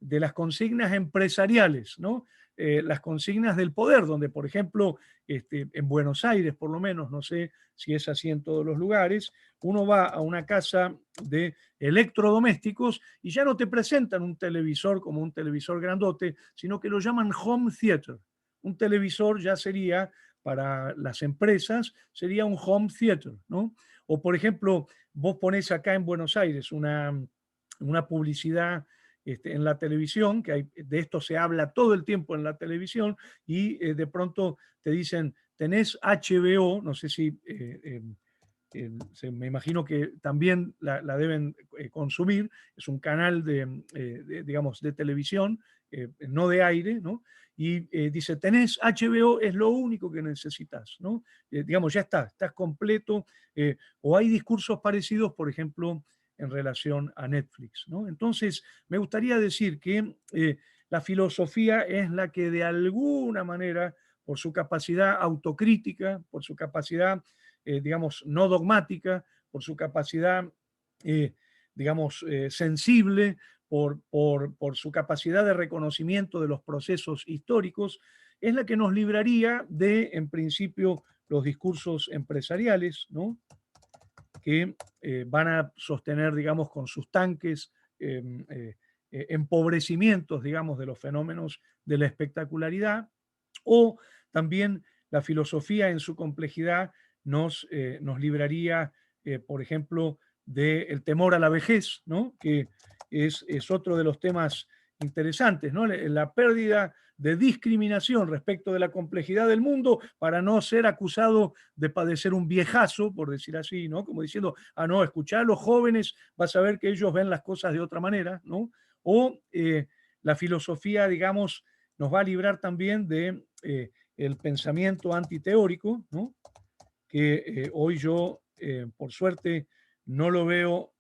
las consignas empresariales, ¿no? Las consignas del poder, donde, por ejemplo, en Buenos Aires, por lo menos, no sé si es así en todos los lugares, uno va a una casa de electrodomésticos y ya no te presentan un televisor como un televisor grandote, sino que lo llaman home theater. Un televisor ya sería, para las empresas, sería un home theater, ¿no? O, por ejemplo, vos ponés acá en Buenos Aires una publicidad en la televisión, de esto se habla todo el tiempo en la televisión, y de pronto te dicen, tenés HBO, no sé si me imagino que también la deben consumir, es un canal digamos, de televisión, no de aire, ¿no? Y dice, tenés HBO, es lo único que necesitas, ¿no? Digamos, ya estás completo, o hay discursos parecidos, por ejemplo, en relación a Netflix, ¿no? Entonces, me gustaría decir que la filosofía es la que de alguna manera, por su capacidad autocrítica, por su capacidad digamos, no dogmática, por su capacidad, digamos, sensible, por su capacidad de reconocimiento de los procesos históricos, es la que nos libraría de, en principio, los discursos empresariales, ¿no? Que van a sostener, digamos, con sus tanques, empobrecimientos, digamos, de los fenómenos de la espectacularidad, o también la filosofía en su complejidad nos libraría, por ejemplo, del temor a la vejez, ¿no? Que es otro de los temas interesantes, ¿no? La pérdida de discriminación respecto de la complejidad del mundo para no ser acusado de padecer un viejazo, por decir así, ¿no? Como diciendo, ah, no, escuchar a los jóvenes, vas a ver que ellos ven las cosas de otra manera, ¿no? O la filosofía, digamos, nos va a librar también de el pensamiento antiteórico, ¿no? Que hoy yo, por suerte, no lo veo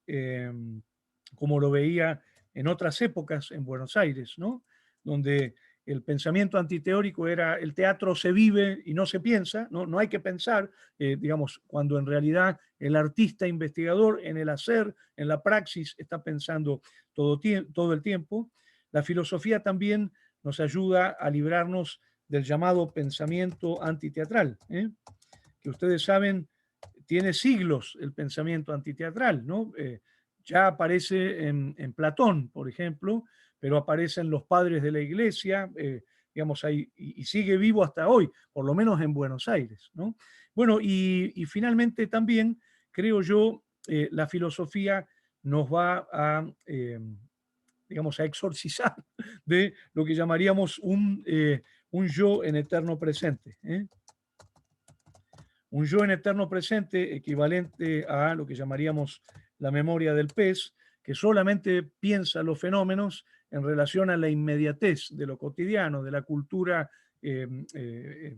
como lo veía en otras épocas en Buenos Aires, ¿no? Donde el pensamiento antiteórico era el teatro se vive y no se piensa, no hay que pensar, digamos, cuando en realidad el artista investigador en el hacer, en la praxis, está pensando todo el tiempo. La filosofía también nos ayuda a librarnos del llamado pensamiento antiteatral, que ustedes saben, tiene siglos el pensamiento antiteatral, ¿no? Ya aparece en Platón, por ejemplo, pero aparecen los padres de la iglesia, digamos, ahí, y sigue vivo hasta hoy, por lo menos en Buenos Aires, ¿no? Bueno, y finalmente también, creo yo, la filosofía nos va a, digamos, a exorcizar de lo que llamaríamos un yo en eterno presente. Un yo en eterno presente equivalente a lo que llamaríamos la memoria del pez, que solamente piensa los fenómenos en relación a la inmediatez de lo cotidiano, de la cultura, eh, eh,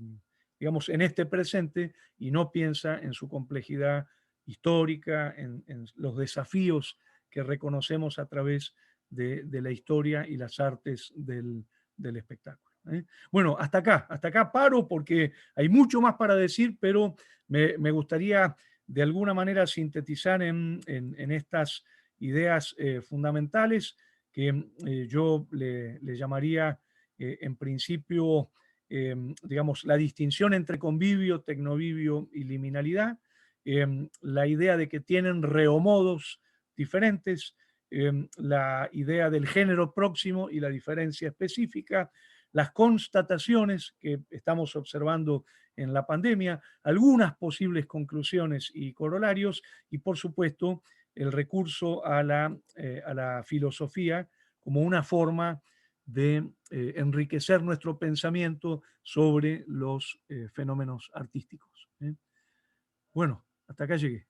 digamos, en este presente, y no piensa en su complejidad histórica, en los desafíos que reconocemos a través de la historia y las artes del espectáculo. Bueno, hasta acá paro porque hay mucho más para decir, pero me gustaría de alguna manera sintetizar en estas ideas fundamentales que yo le llamaría en principio, digamos, la distinción entre convivio, tecnovivio y liminalidad, la idea de que tienen reomodos diferentes, la idea del género próximo y la diferencia específica, las constataciones que estamos observando en la pandemia, algunas posibles conclusiones y corolarios, y por supuesto el recurso a la filosofía como una forma de enriquecer nuestro pensamiento sobre los fenómenos artísticos. Bueno, hasta acá llegué.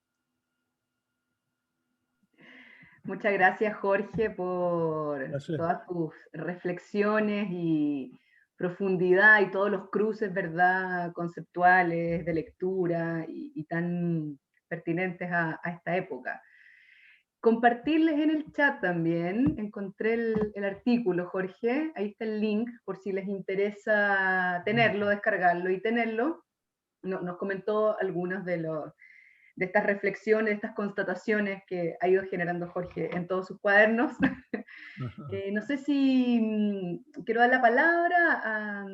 Muchas gracias, Jorge, por Gracias. todas tus reflexiones y profundidad y todos los cruces, ¿verdad?, conceptuales, de lectura y tan pertinentes a esta época. Compartirles en el chat también, encontré el artículo, Jorge, ahí está el link por si les interesa tenerlo, descargarlo y tenerlo. Nos comentó algunos de estas reflexiones, de estas constataciones que ha ido generando Jorge en todos sus cuadernos. No sé si quiero dar la palabra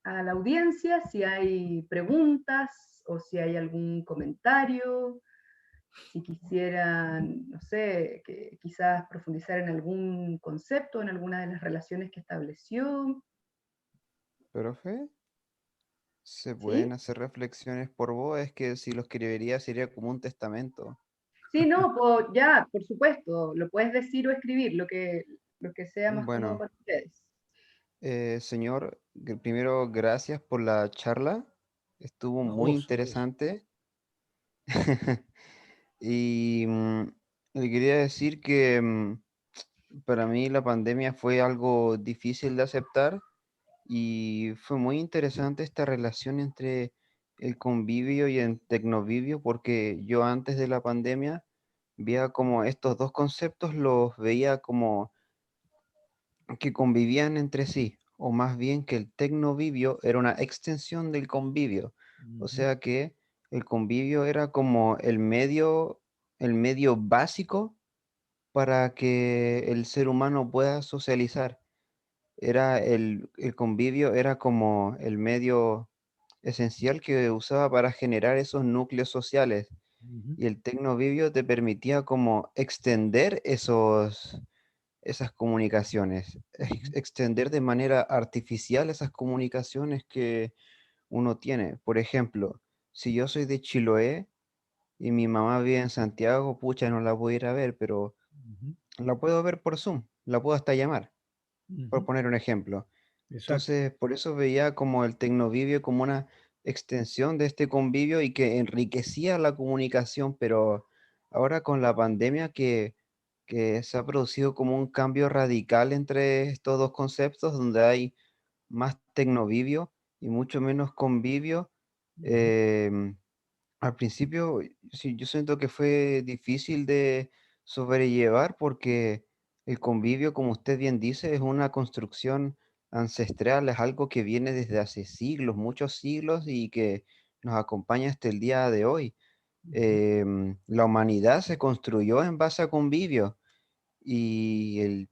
a la audiencia, si hay preguntas o si hay algún comentario, si quisieran, no sé, que quizás profundizar en algún concepto, en alguna de las relaciones que estableció. Profe, ¿se pueden ¿Sí? hacer reflexiones por voz? Es que si lo escribiría sería como un testamento. Sí, no, ya, por supuesto, lo puedes decir o escribir, lo que sea más cómodo Bueno, para ustedes. señor, primero gracias por la charla. Estuvo A muy vos. interesante. Y le quería decir que para mí la pandemia fue algo difícil de aceptar y fue muy interesante esta relación entre el convivio y el tecnovivio, porque yo antes de la pandemia veía como estos dos conceptos los veía como que convivían entre sí, o más bien que el tecnovivio era una extensión del convivio. O Ujú, sea que el convivio era como el medio básico para que el ser humano pueda socializar. El convivio era como el medio esencial que usaba para generar esos núcleos sociales. ujú, Y el tecnovivio te permitía como extender esas comunicaciones, ujú, extender de manera artificial esas comunicaciones que uno tiene. Por ejemplo, si yo soy de Chiloé y mi mamá vive en Santiago, pucha, no la puedo ir a ver, pero ujú, la puedo ver por Zoom, la puedo hasta llamar, por ujú. poner un ejemplo. Exacto. Entonces, por eso veía como el tecnovivio como una extensión de este convivio y que enriquecía la comunicación, pero ahora con la pandemia que se ha producido como un cambio radical entre estos dos conceptos, donde hay más tecnovivio y mucho menos convivio. Ujú, em, Al principio, sí, yo siento que fue difícil de sobrellevar porque el convivio, como usted bien dice, es una construcción ancestral, es algo que viene desde hace siglos, muchos siglos y que nos acompaña hasta el día de hoy. La humanidad se construyó en base a convivio y,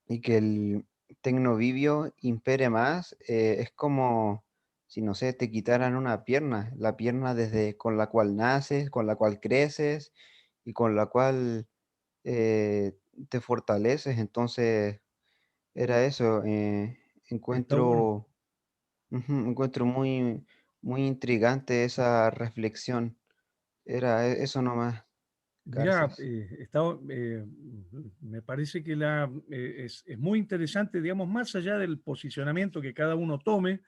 y que el tecnovivio impere más, es como si, no sé, te quitaran una pierna, la pierna desde con la cual naces, con la cual creces y con la cual eh, te fortaleces. Entonces, era eso. Está bueno. Encuentro, encuentro muy, muy intrigante esa reflexión. Era eso nomás. Mirá, Gracias. me parece que es muy interesante, digamos, más allá del posicionamiento que cada uno tome,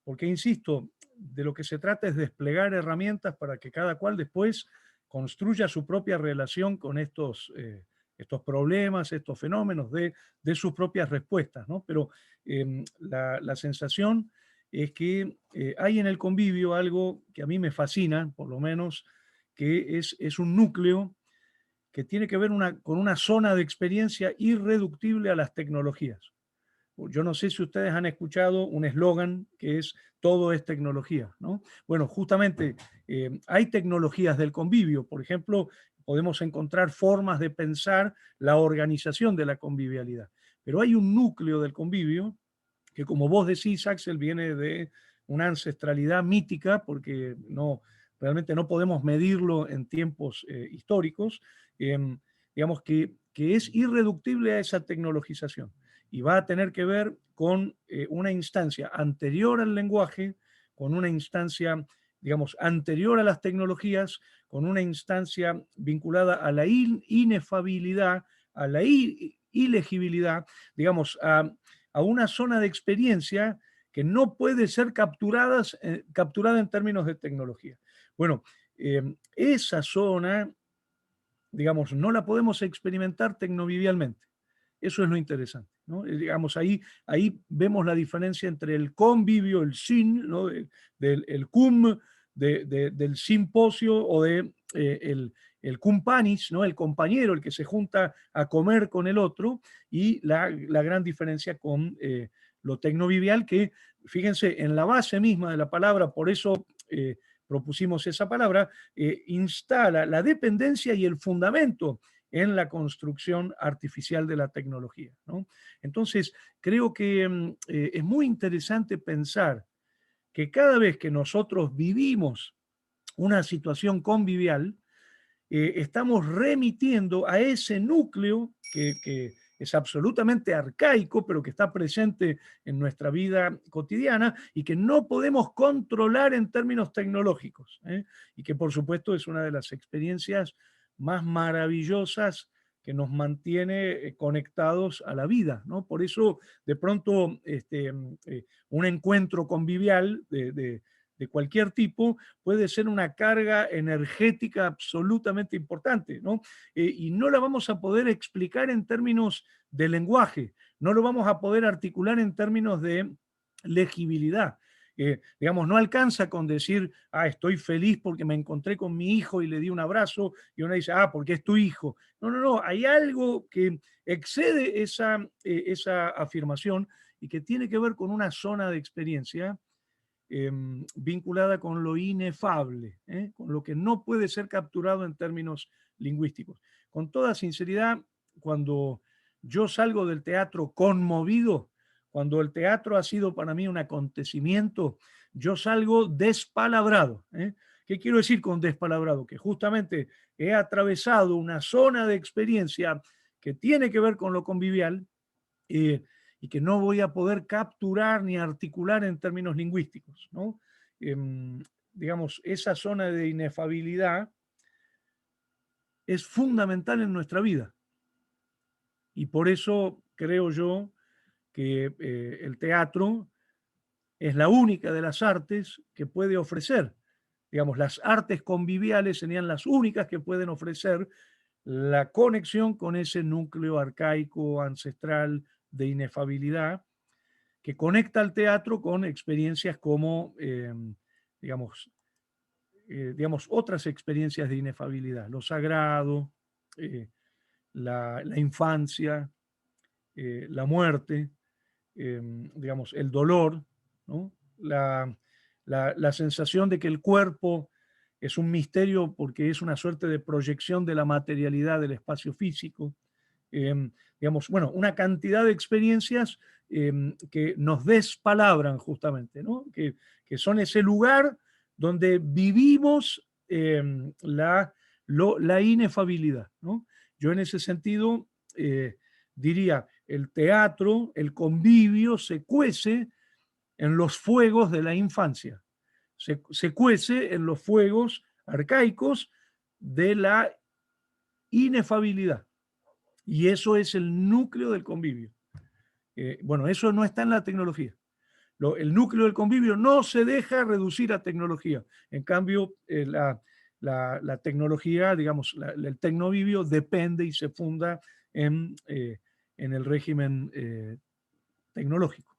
porque, insisto, de lo que se trata es desplegar herramientas para que cada cual después construya su propia relación con estos problemas, estos fenómenos, de sus propias respuestas, ¿no? Pero la sensación es que hay en el convivio algo que a mí me fascina, por lo menos, que es un núcleo que tiene que ver con una zona de experiencia irreductible a las tecnologías. Yo no sé si ustedes han escuchado un eslogan que es todo es tecnología, ¿no? Bueno, justamente hay tecnologías del convivio. Por ejemplo, podemos encontrar formas de pensar la organización de la convivialidad. Pero hay un núcleo del convivio que, como vos decís, Axel, viene de una ancestralidad mítica, porque realmente no podemos medirlo en tiempos históricos, eh, digamos que es irreductible a esa tecnologización y va a tener que ver con una instancia anterior al lenguaje, con una instancia, digamos, anterior a las tecnologías, con una instancia vinculada a la inefabilidad, a la ilegibilidad, digamos, a una zona de experiencia que no puede ser capturada en términos de tecnología. Bueno, esa zona, digamos, no la podemos experimentar tecnovivialmente. Eso es lo interesante, ¿no? Digamos, ahí vemos la diferencia entre el convivio, el sin, ¿no? El cum, del simposio o el cum panis, ¿no? El compañero, el que se junta a comer con el otro, y la gran diferencia con lo tecnovivial, que, fíjense, en la base misma de la palabra, por eso propusimos esa palabra, instala la dependencia y el fundamento en la construcción artificial de la tecnología, ¿no? Entonces, creo que es muy interesante pensar que cada vez que nosotros vivimos una situación convivial, estamos remitiendo a ese núcleo que es absolutamente arcaico, pero que está presente en nuestra vida cotidiana y que no podemos controlar en términos tecnológicos, ¿eh? Y que, por supuesto, es una de las experiencias más maravillosas que nos mantiene conectados a la vida, ¿no? Por eso, de pronto, un encuentro convivial de cualquier tipo puede ser una carga energética absolutamente importante, ¿no? Y no la vamos a poder explicar en términos de lenguaje, no lo vamos a poder articular en términos de legibilidad. Digamos, no alcanza con decir, estoy feliz porque me encontré con mi hijo y le di un abrazo, y uno dice, porque es tu hijo. No, no, no, hay algo que excede esa afirmación y que tiene que ver con una zona de experiencia vinculada con lo inefable, con lo que no puede ser capturado en términos lingüísticos. Con toda sinceridad, cuando yo salgo del teatro conmovido, cuando el teatro ha sido para mí un acontecimiento, yo salgo despalabrado. ¿Qué quiero decir con despalabrado? Que justamente he atravesado una zona de experiencia que tiene que ver con lo convivial, y que no voy a poder capturar ni articular en términos lingüísticos, ¿no? Digamos, esa zona de inefabilidad es fundamental en nuestra vida, y por eso creo yo que el teatro es la única de las artes que puede ofrecer. Digamos, las artes conviviales serían las únicas que pueden ofrecer la conexión con ese núcleo arcaico, ancestral, de inefabilidad, que conecta al teatro con experiencias como, digamos, digamos, otras experiencias de inefabilidad, lo sagrado, la infancia, la muerte, digamos, el dolor, ¿no? La sensación de que el cuerpo es un misterio porque es una suerte de proyección de la materialidad del espacio físico. Digamos, bueno, una cantidad de experiencias que nos despalabran justamente, ¿no? Que son ese lugar donde vivimos la inefabilidad, ¿no? Yo en ese sentido diría, el teatro, el convivio se cuece en los fuegos de la infancia, se cuece en los fuegos arcaicos de la inefabilidad. Y eso es el núcleo del convivio. Bueno, eso no está en la tecnología. El núcleo del convivio no se deja reducir a tecnología. En cambio, la tecnología, digamos, el tecnovivio depende y se funda en el régimen tecnológico.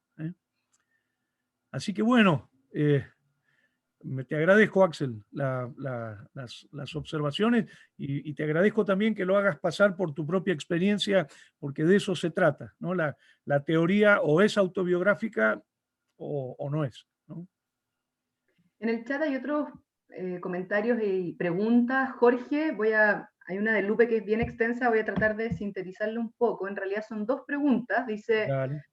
Así que bueno, te agradezco, Axel, las observaciones y te agradezco también que lo hagas pasar por tu propia experiencia, porque de eso se trata, ¿no? La teoría o es autobiográfica o no es, ¿no? En el chat hay otros comentarios y preguntas. Jorge, hay una de Lupe que es bien extensa, voy a tratar de sintetizarla un poco. En realidad son dos preguntas. Dice, Dale.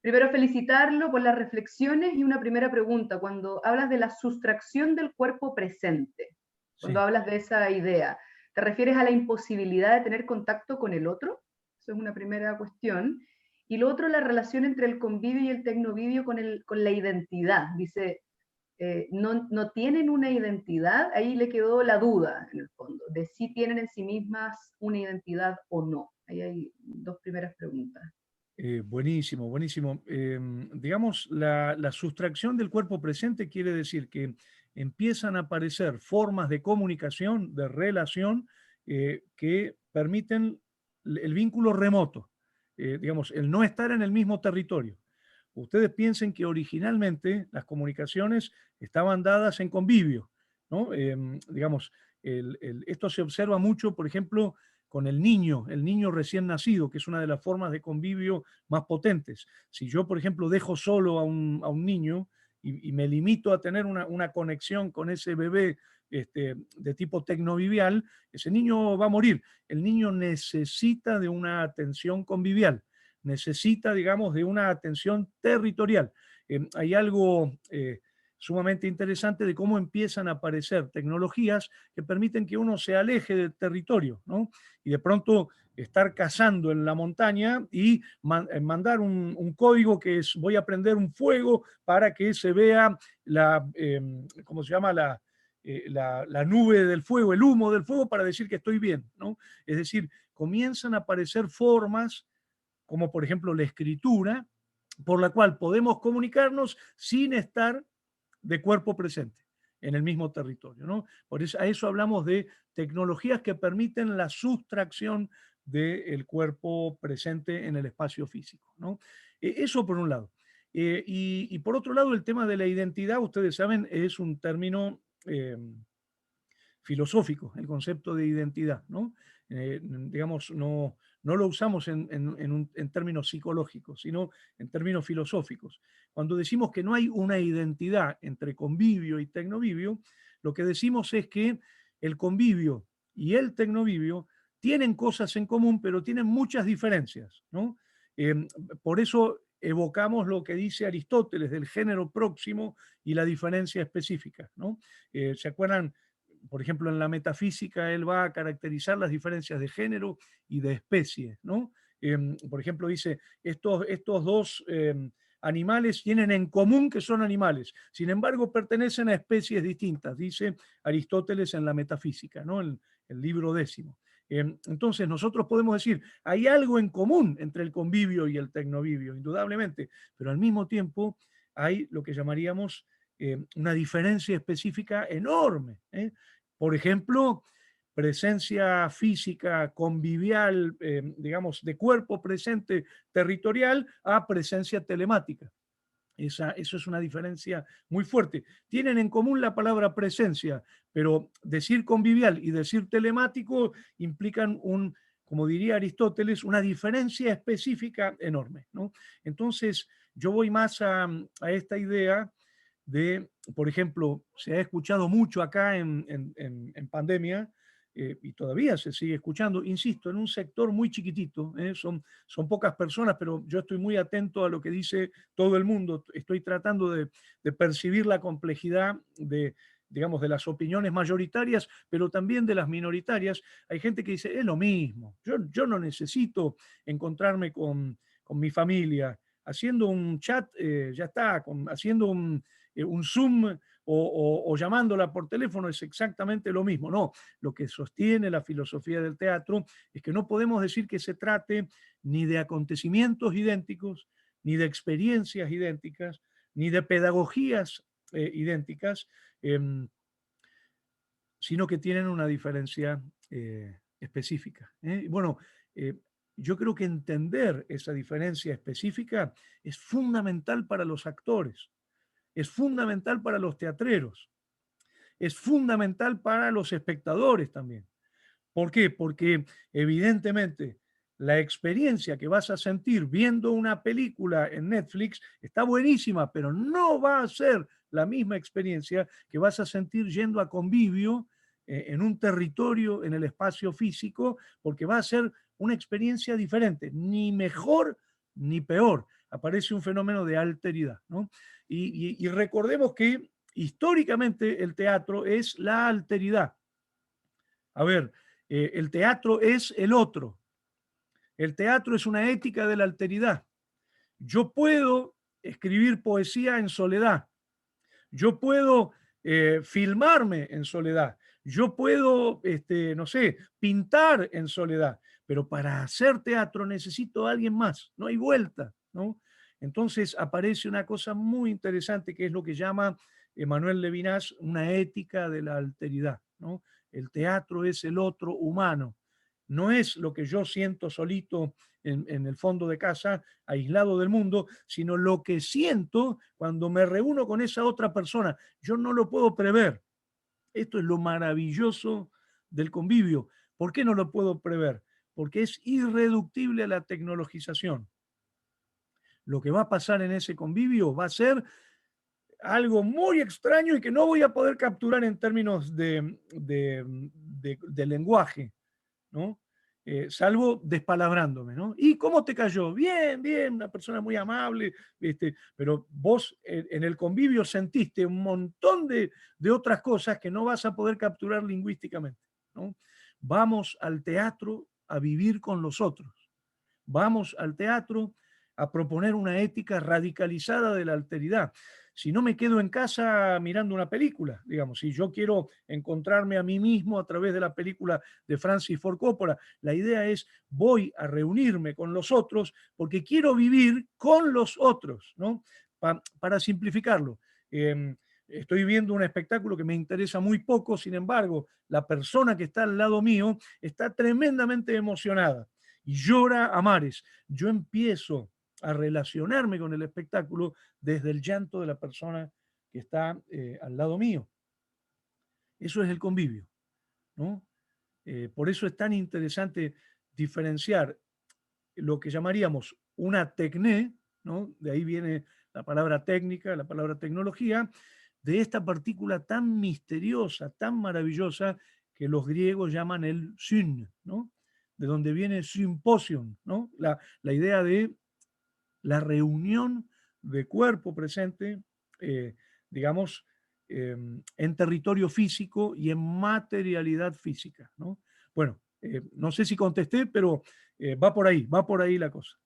primero felicitarlo por las reflexiones y una primera pregunta. Cuando hablas de la sustracción del cuerpo presente, cuando Sí. hablas de esa idea, ¿te refieres a la imposibilidad de tener contacto con el otro? Eso es una primera cuestión. Y lo otro, la relación entre el convivio y el tecnovivio con la identidad. Dice, no tienen una identidad, ahí le quedó la duda en el fondo, de si tienen en sí mismas una identidad o no. Ahí hay dos primeras preguntas. Buenísimo, buenísimo. Digamos, la sustracción del cuerpo presente quiere decir que empiezan a aparecer formas de comunicación, de relación, que permiten el vínculo remoto, digamos, el no estar en el mismo territorio. Ustedes piensen que originalmente las comunicaciones estaban dadas en convivio, ¿no? Digamos, esto se observa mucho, por ejemplo, con el niño recién nacido, que es una de las formas de convivio más potentes. Si yo, por ejemplo, dejo solo a un niño y me limito a tener una conexión con ese bebé de tipo tecnovivial, ese niño va a morir. El niño necesita de una atención convivial, necesita, digamos, de una atención territorial. Hay algo sumamente interesante de cómo empiezan a aparecer tecnologías que permiten que uno se aleje del territorio, ¿no? Y de pronto estar cazando en la montaña y mandar un código que es voy a prender un fuego para que se vea ¿cómo se llama? La nube del fuego, el humo del fuego para decir que estoy bien, ¿no? Es decir, comienzan a aparecer formas como por ejemplo la escritura, por la cual podemos comunicarnos sin estar de cuerpo presente en el mismo territorio, ¿no? Por eso, a eso hablamos de tecnologías que permiten la sustracción del cuerpo presente en el espacio físico, ¿no? Eso por un lado. Y por otro lado, el tema de la identidad, ustedes saben, es un término filosófico, el concepto de identidad, ¿no? Digamos, no lo usamos en términos psicológicos, sino en términos filosóficos. Cuando decimos que no hay una identidad entre convivio y tecnovivio, lo que decimos es que el convivio y el tecnovivio tienen cosas en común, pero tienen muchas diferencias, ¿no? Por eso evocamos lo que dice Aristóteles del género próximo y la diferencia específica, ¿no? ¿Se acuerdan? Por ejemplo, en la metafísica él va a caracterizar las diferencias de género y de especie, ¿no? Por ejemplo, dice, estos dos animales tienen en común que son animales, sin embargo pertenecen a especies distintas, dice Aristóteles en la metafísica, ¿no? El libro 10. Entonces nosotros podemos decir, hay algo en común entre el convivio y el tecnovivio, indudablemente, pero al mismo tiempo hay lo que llamaríamos una diferencia específica enorme. Por ejemplo, presencia física convivial, digamos, de cuerpo presente territorial a presencia telemática. Eso es una diferencia muy fuerte. Tienen en común la palabra presencia, pero decir convivial y decir telemático implican como diría Aristóteles, una diferencia específica enorme, ¿no? Entonces, yo voy más a esta idea de, por ejemplo, se ha escuchado mucho acá en pandemia, y todavía se sigue escuchando, insisto, en un sector muy chiquitito, son pocas personas, pero yo estoy muy atento a lo que dice todo el mundo, estoy tratando de percibir la complejidad de, digamos, de las opiniones mayoritarias, pero también de las minoritarias. Hay gente que dice, es lo mismo, yo no necesito encontrarme con mi familia, haciendo un chat, ya está, haciendo un Zoom o llamándola por teléfono es exactamente lo mismo. No, lo que sostiene la filosofía del teatro es que no podemos decir que se trate ni de acontecimientos idénticos, ni de experiencias idénticas, ni de pedagogías idénticas, sino que tienen una diferencia específica. Bueno, eh, yo creo que entender esa diferencia específica es fundamental para los actores, es fundamental para los teatreros, es fundamental para los espectadores también. ¿Por qué? Porque evidentemente la experiencia que vas a sentir viendo una película en Netflix está buenísima, pero no va a ser la misma experiencia que vas a sentir yendo a convivio en un territorio, en el espacio físico, porque va a ser una experiencia diferente, ni mejor ni peor. Aparece un fenómeno de alteridad, ¿no? Y recordemos que históricamente el teatro es la alteridad. A ver, el teatro es el otro. El teatro es una ética de la alteridad. Yo puedo escribir poesía en soledad. Yo puedo filmarme en soledad. Yo puedo, no sé, pintar en soledad. Pero para hacer teatro necesito a alguien más. No hay vuelta, ¿no? Entonces aparece una cosa muy interesante que es lo que llama Emmanuel Levinas una ética de la alteridad, ¿no? El teatro es el otro humano. No es lo que yo siento solito en el fondo de casa, aislado del mundo, sino lo que siento cuando me reúno con esa otra persona. Yo no lo puedo prever. Esto es lo maravilloso del convivio. ¿Por qué no lo puedo prever? Porque es irreductible a la tecnologización. Lo que va a pasar en ese convivio va a ser algo muy extraño y que no voy a poder capturar en términos de lenguaje, ¿no? Salvo despalabrándome, ¿no? ¿Y cómo te cayó? Bien, bien, una persona muy amable, pero vos en el convivio sentiste un montón de otras cosas que no vas a poder capturar lingüísticamente, ¿no? Vamos al teatro a vivir con los otros. Vamos al teatro a proponer una ética radicalizada de la alteridad. Si no me quedo en casa mirando una película, digamos, si yo quiero encontrarme a mí mismo a través de la película de Francis Ford Coppola, la idea es voy a reunirme con los otros porque quiero vivir con los otros, ¿no? Para simplificarlo. Estoy viendo un espectáculo que me interesa muy poco, sin embargo, la persona que está al lado mío está tremendamente emocionada y llora a mares. Yo empiezo a relacionarme con el espectáculo desde el llanto de la persona que está al lado mío. Eso es el convivio, ¿no? Por eso es tan interesante diferenciar lo que llamaríamos una tecné, ¿no? De ahí viene la palabra técnica, la palabra tecnología, de esta partícula tan misteriosa, tan maravillosa, que los griegos llaman el syn, ¿no? De donde viene symposium, ¿no? La idea de la reunión de cuerpo presente, digamos, en territorio físico y en materialidad física, ¿no? Bueno, no sé si contesté, pero va por ahí la cosa.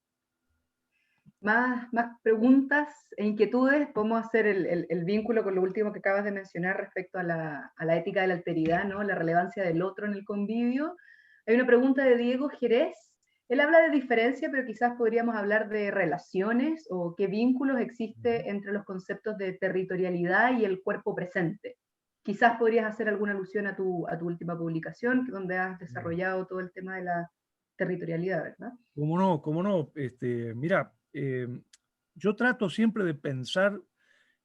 Más preguntas e inquietudes, podemos hacer el vínculo con lo último que acabas de mencionar respecto a la ética de la alteridad, ¿no? La relevancia del otro en el convivio. Hay una pregunta de Diego Jerez. Él habla de diferencia, pero quizás podríamos hablar de relaciones o qué vínculos existe entre los conceptos de territorialidad y el cuerpo presente. Quizás podrías hacer alguna alusión a tu última publicación, donde has desarrollado todo el tema de la territorialidad, ¿verdad? ¿Cómo no? ¿Cómo no? Mira, yo trato siempre de pensar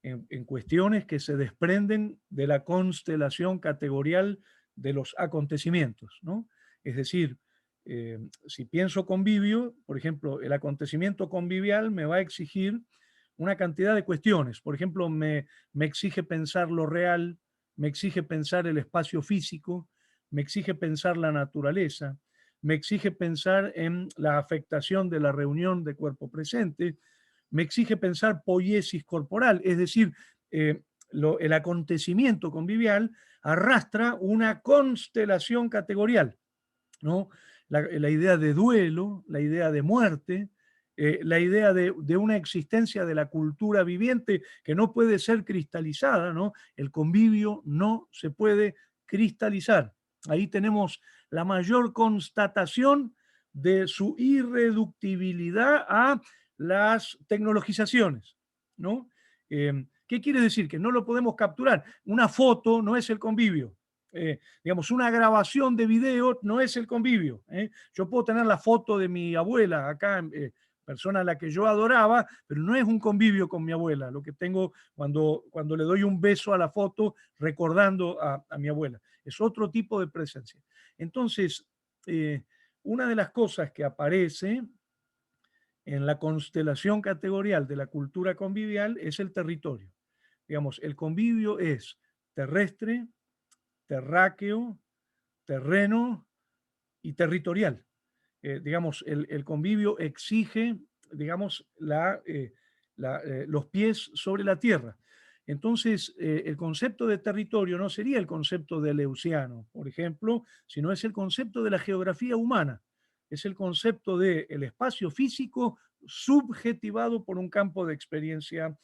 en cuestiones que se desprenden de la constelación categorial de los acontecimientos, ¿no? Es decir, si pienso convivio, por ejemplo, el acontecimiento convivial me va a exigir una cantidad de cuestiones. Por ejemplo, me exige pensar lo real, me exige pensar el espacio físico, me exige pensar la naturaleza, me exige pensar en la afectación de la reunión de cuerpo presente, me exige pensar poiesis corporal, es decir, el acontecimiento convivial arrastra una constelación categorial, ¿no? La idea de duelo, la idea de muerte, la idea de una existencia de la cultura viviente que no puede ser cristalizada, ¿no? El convivio no se puede cristalizar. Ahí tenemos la mayor constatación de su irreductibilidad a las tecnologizaciones, ¿no? ¿Qué quiere decir? Que no lo podemos capturar. Una foto no es el convivio. Digamos, una grabación de video no es el convivio. Yo puedo tener la foto de mi abuela acá, persona a la que yo adoraba, pero no es un convivio con mi abuela, lo que tengo cuando le doy un beso a la foto recordando a mi abuela. Es otro tipo de presencia. Entonces, una de las cosas que aparece en la constelación categorial de la cultura convivial es el territorio. Digamos, el convivio es terrestre, terráqueo, terreno y territorial. Digamos, el convivio exige, digamos, los pies sobre la tierra. Entonces, el concepto de territorio no sería el concepto de Leuciano, por ejemplo, sino es el concepto de la geografía humana. Es el concepto del espacio físico subjetivado por un campo de experiencia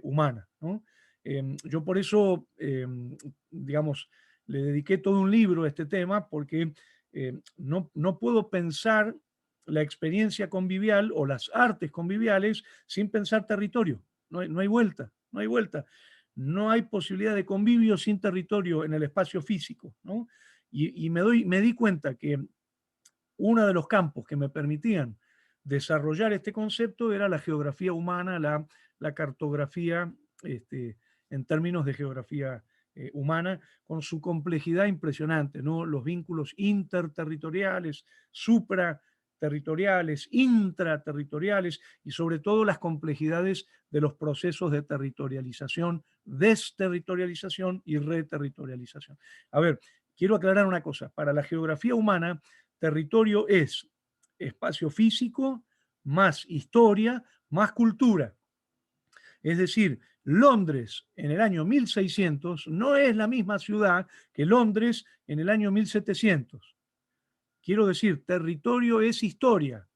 humana, ¿no? Yo por eso, digamos, le dediqué todo un libro a este tema porque no puedo pensar la experiencia convivial o las artes conviviales sin pensar territorio. No hay vuelta, no hay vuelta. No hay posibilidad de convivio sin territorio en el espacio físico, ¿no? Y me di cuenta que uno de los campos que me permitían desarrollar este concepto era la geografía humana, la cartografía en términos de geografía humana, con su complejidad impresionante, ¿no? Los vínculos interterritoriales, supraterritoriales, intraterritoriales y sobre todo las complejidades de los procesos de territorialización, desterritorialización y reterritorialización. A ver, quiero aclarar una cosa. Para la geografía humana, territorio es espacio físico, más historia, más cultura. Es decir, Londres en el año 1600 no es la misma ciudad que Londres en el año 1700. Quiero decir, territorio es historia,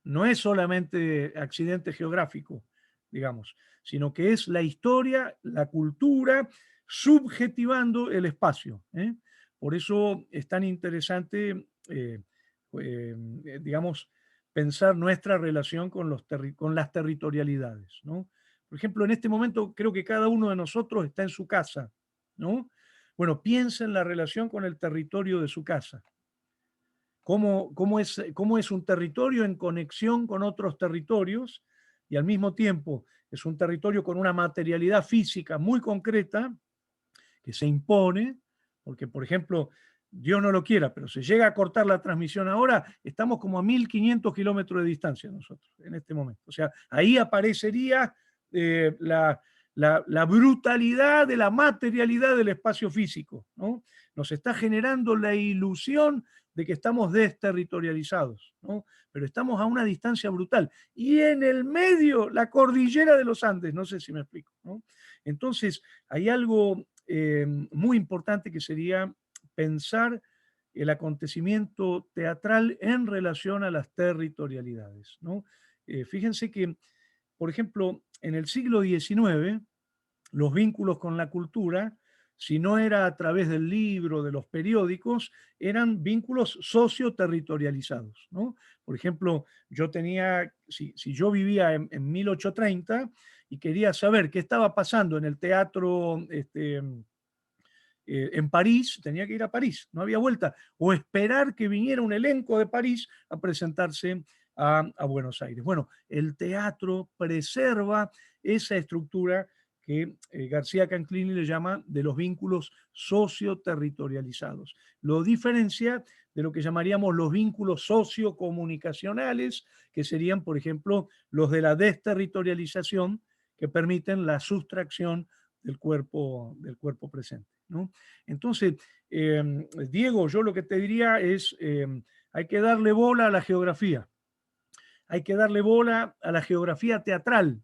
no es solamente accidente geográfico, digamos, sino que es la historia, la cultura, subjetivando el espacio. Por eso es tan interesante, digamos, pensar nuestra relación con las territorialidades, ¿no? Por ejemplo, en este momento creo que cada uno de nosotros está en su casa, ¿no? Bueno, piensa en la relación con el territorio de su casa. Cómo es un territorio en conexión con otros territorios y al mismo tiempo es un territorio con una materialidad física muy concreta que se impone, porque por ejemplo, Dios no lo quiera, pero se llega a cortar la transmisión ahora, estamos como a 1500 kilómetros de distancia nosotros en este momento. O sea, ahí aparecería la brutalidad de la materialidad del espacio físico, ¿no? Nos está generando la ilusión de que estamos desterritorializados, ¿no? Pero estamos a una distancia brutal. Y en el medio, la cordillera de los Andes, no sé si me explico, ¿no? Entonces, hay algo muy importante que sería pensar el acontecimiento teatral en relación a las territorialidades, ¿no? Fíjense que, por ejemplo, en el siglo XIX, los vínculos con la cultura, si no era a través del libro, de los periódicos, eran vínculos socioterritorializados, ¿no? Por ejemplo, si yo vivía en 1830 y quería saber qué estaba pasando en el teatro en París, tenía que ir a París, no había vuelta, o esperar que viniera un elenco de París a presentarse a Buenos Aires. Bueno, el teatro preserva esa estructura que García Canclini le llama de los vínculos socioterritorializados. Lo diferencia de lo que llamaríamos los vínculos sociocomunicacionales, que serían, por ejemplo, los de la desterritorialización, que permiten la sustracción del cuerpo presente, ¿no? Entonces, Diego, yo lo que te diría es, hay que darle bola a la geografía, hay que darle bola a la geografía teatral,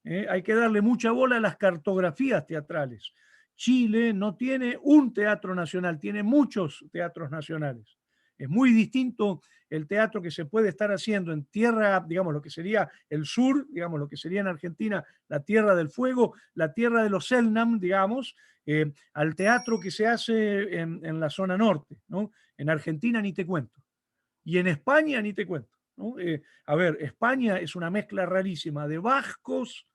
hay que darle mucha bola a las cartografías teatrales. Chile no tiene un teatro nacional, tiene muchos teatros nacionales. Es muy distinto el teatro que se puede estar haciendo en tierra, digamos, lo que sería el sur, digamos, lo que sería en Argentina la Tierra del Fuego, la tierra de los Selnam, digamos, al teatro que se hace en la zona norte, ¿no? En Argentina ni te cuento. Y en España ni te cuento, ¿no? A ver, España es una mezcla rarísima de vascos,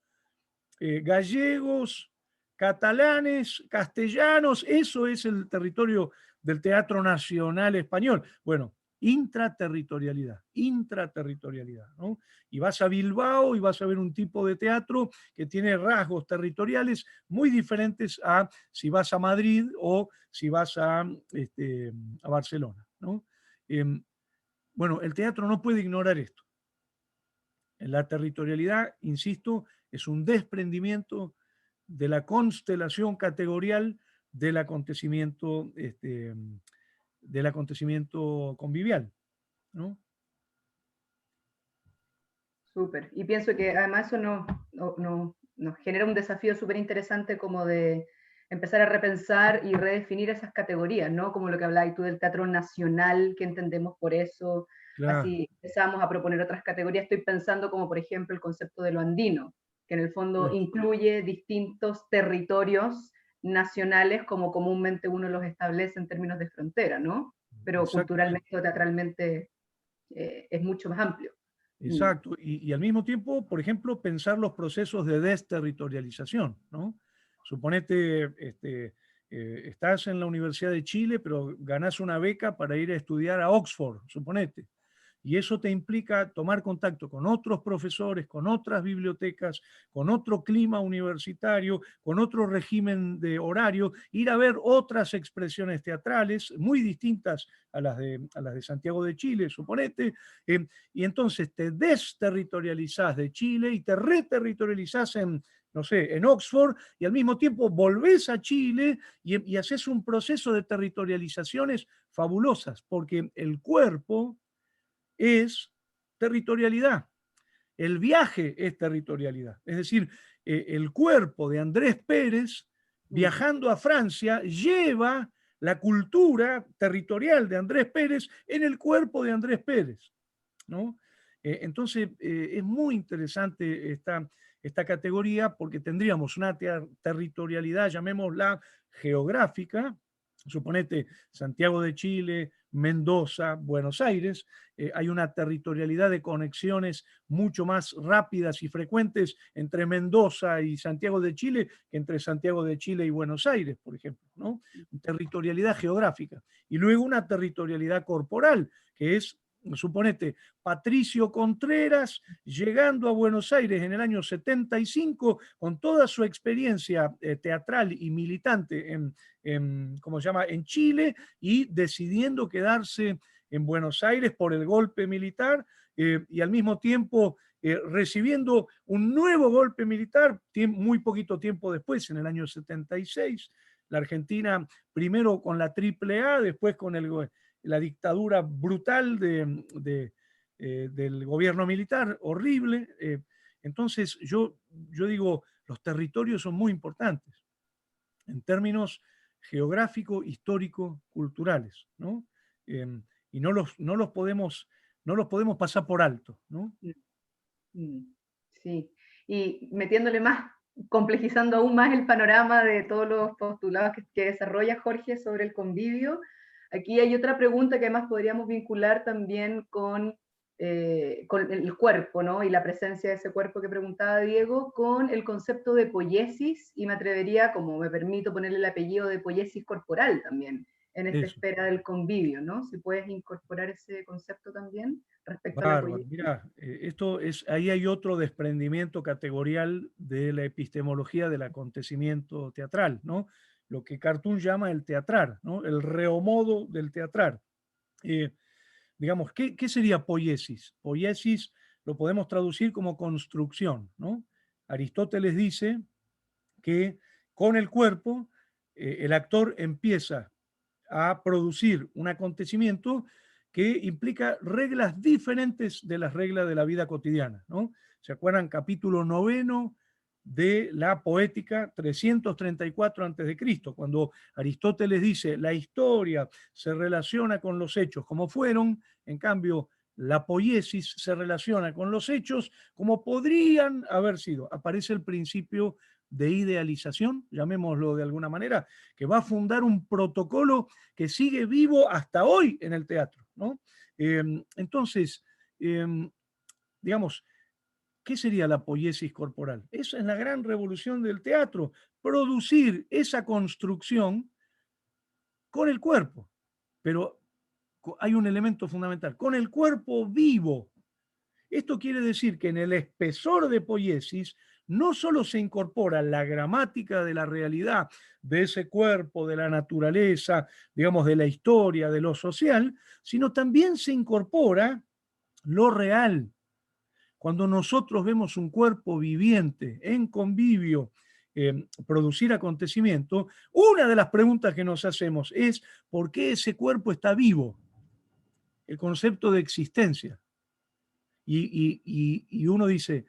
gallegos, catalanes, castellanos, eso es el territorio del Teatro Nacional Español. Bueno, intraterritorialidad, ¿no? Y vas a Bilbao y vas a ver un tipo de teatro que tiene rasgos territoriales muy diferentes a si vas a Madrid o si vas a Barcelona, ¿no? Bueno, el teatro no puede ignorar esto. La territorialidad, insisto, es un desprendimiento de la constelación categorial del acontecimiento convivial, ¿no? Súper. Y pienso que además eso nos genera un desafío súper interesante como de empezar a repensar y redefinir esas categorías, ¿no? Como lo que hablabas tú del teatro nacional, que entendemos por eso, Claro, así empezamos a proponer otras categorías. Estoy pensando como, por ejemplo, el concepto de lo andino, que en el fondo claro. incluye distintos territorios nacionales como comúnmente uno los establece en términos de frontera, ¿no? Pero Exactamente. culturalmente o teatralmente es mucho más amplio. Mm. Exacto. Y al mismo tiempo, por ejemplo, pensar los procesos de desterritorialización, ¿no? Suponete, estás en la Universidad de Chile, pero ganás una beca para ir a estudiar a Oxford, suponete. Y eso te implica tomar contacto con otros profesores, con otras bibliotecas, con otro clima universitario, con otro régimen de horario, ir a ver otras expresiones teatrales muy distintas a las de Santiago de Chile, suponete, y entonces te desterritorializás de Chile y te reterritorializás en, no sé, en Oxford, y al mismo tiempo volvés a Chile y haces un proceso de territorializaciones fabulosas, porque el cuerpo es territorialidad. El viaje es territorialidad. Es decir, el cuerpo de Andrés Pérez, viajando a Francia, lleva la cultura territorial de Andrés Pérez en el cuerpo de Andrés Pérez, ¿no? Entonces, es muy interesante esta categoría porque tendríamos una territorialidad, llamémosla geográfica, suponete Santiago de Chile, Mendoza, Buenos Aires, hay una territorialidad de conexiones mucho más rápidas y frecuentes entre Mendoza y Santiago de Chile que entre Santiago de Chile y Buenos Aires, por ejemplo, ¿no? Territorialidad geográfica. Y luego una territorialidad corporal, que es, suponete, Patricio Contreras llegando a Buenos Aires en el año 75 con toda su experiencia teatral y militante ¿cómo se llama?, en Chile, y decidiendo quedarse en Buenos Aires por el golpe militar y al mismo tiempo recibiendo un nuevo golpe militar muy poquito tiempo después, en el año 76. La Argentina, primero con la AAA, después con la dictadura brutal del gobierno militar, horrible. Entonces, yo digo, los territorios son muy importantes en términos geográfico, histórico, culturales, ¿no? Y no los podemos pasar por alto, ¿no? Sí, y metiéndole más, complejizando aún más el panorama de todos los postulados que desarrolla Jorge sobre el convivio, aquí hay otra pregunta que además podríamos vincular también con el cuerpo, ¿no? Y la presencia de ese cuerpo que preguntaba Diego, con el concepto de poiesis, y me atrevería, como me permito ponerle el apellido de poiesis corporal también, en esta Eso. esfera del convivio, ¿no? Si puedes incorporar ese concepto también respecto a la Bárbaro. poiesis. Mira, ahí hay otro desprendimiento categorial de la epistemología del acontecimiento teatral, ¿no? Lo que Cartoon llama el teatrar, ¿no? El reomodo del teatrar. Eh, digamos, ¿qué sería poiesis? Poiesis lo podemos traducir como construcción, ¿no? Aristóteles dice que con el cuerpo el actor empieza a producir un acontecimiento que implica reglas diferentes de las reglas de la vida cotidiana, ¿no? ¿Se acuerdan? Capítulo 9 de la Poética, 334 a.C., cuando Aristóteles dice la historia se relaciona con los hechos como fueron, en cambio la poiesis se relaciona con los hechos como podrían haber sido. Aparece el principio de idealización, llamémoslo de alguna manera, que va a fundar un protocolo que sigue vivo hasta hoy en el teatro, ¿no? Entonces, digamos, ¿qué sería la poiesis corporal? Esa es la gran revolución del teatro, producir esa construcción con el cuerpo, pero hay un elemento fundamental, con el cuerpo vivo. Esto quiere decir que en el espesor de poiesis no solo se incorpora la gramática de la realidad, de ese cuerpo, de la naturaleza, digamos, de la historia, de lo social, sino también se incorpora lo real. Cuando nosotros vemos un cuerpo viviente, en convivio, producir acontecimiento, una de las preguntas que nos hacemos es ¿por qué ese cuerpo está vivo? El concepto de existencia. Y uno dice,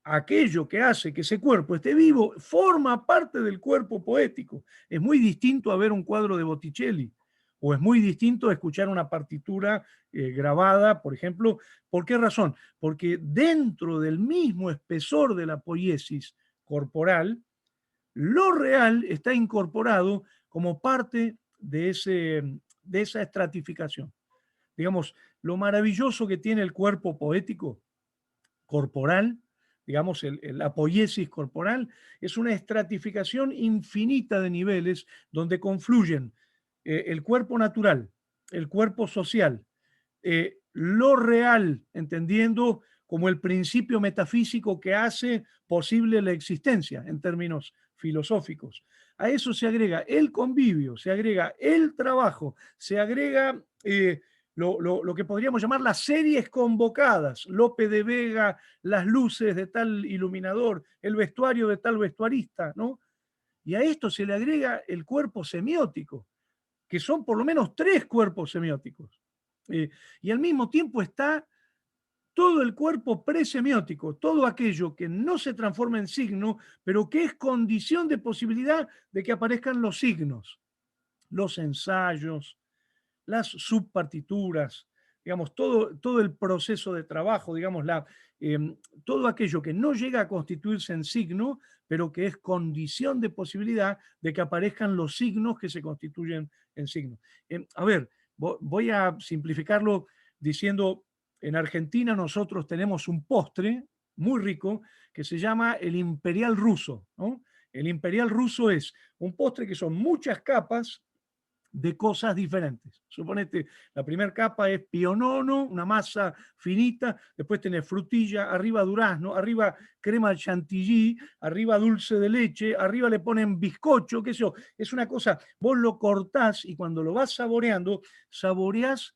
aquello que hace que ese cuerpo esté vivo forma parte del cuerpo poético. Es muy distinto a ver un cuadro de Botticelli, o es muy distinto a escuchar una partitura grabada, por ejemplo. ¿Por qué razón? Porque dentro del mismo espesor de la poiesis corporal, lo real está incorporado como parte de esa estratificación. Digamos, lo maravilloso que tiene el cuerpo poético corporal, digamos, la poiesis corporal, es una estratificación infinita de niveles donde confluyen el cuerpo natural, el cuerpo social, lo real, entendiendo como el principio metafísico que hace posible la existencia en términos filosóficos. A eso se agrega el convivio, se agrega el trabajo, se agrega lo que podríamos llamar las series convocadas, Lope de Vega, las luces de tal iluminador, el vestuario de tal vestuarista, ¿no? Y a esto se le agrega el cuerpo semiótico, que son por lo menos 3 cuerpos semióticos. Y al mismo tiempo está todo el cuerpo presemiótico, todo aquello que no se transforma en signo, pero que es condición de posibilidad de que aparezcan los signos, los ensayos, las subpartituras, digamos, todo el proceso de trabajo, digamos, todo aquello que no llega a constituirse en signo, pero que es condición de posibilidad de que aparezcan los signos que se constituyen en signo. A ver, voy a simplificarlo diciendo, en Argentina nosotros tenemos un postre muy rico que se llama el imperial ruso, ¿no? El imperial ruso es un postre que son muchas capas de cosas diferentes. Suponete, la primera capa es pionono, una masa finita, después tenés frutilla, arriba durazno, arriba crema chantilly, arriba dulce de leche, arriba le ponen bizcocho, qué sé yo. Es una cosa, vos lo cortás y cuando lo vas saboreando, saboreás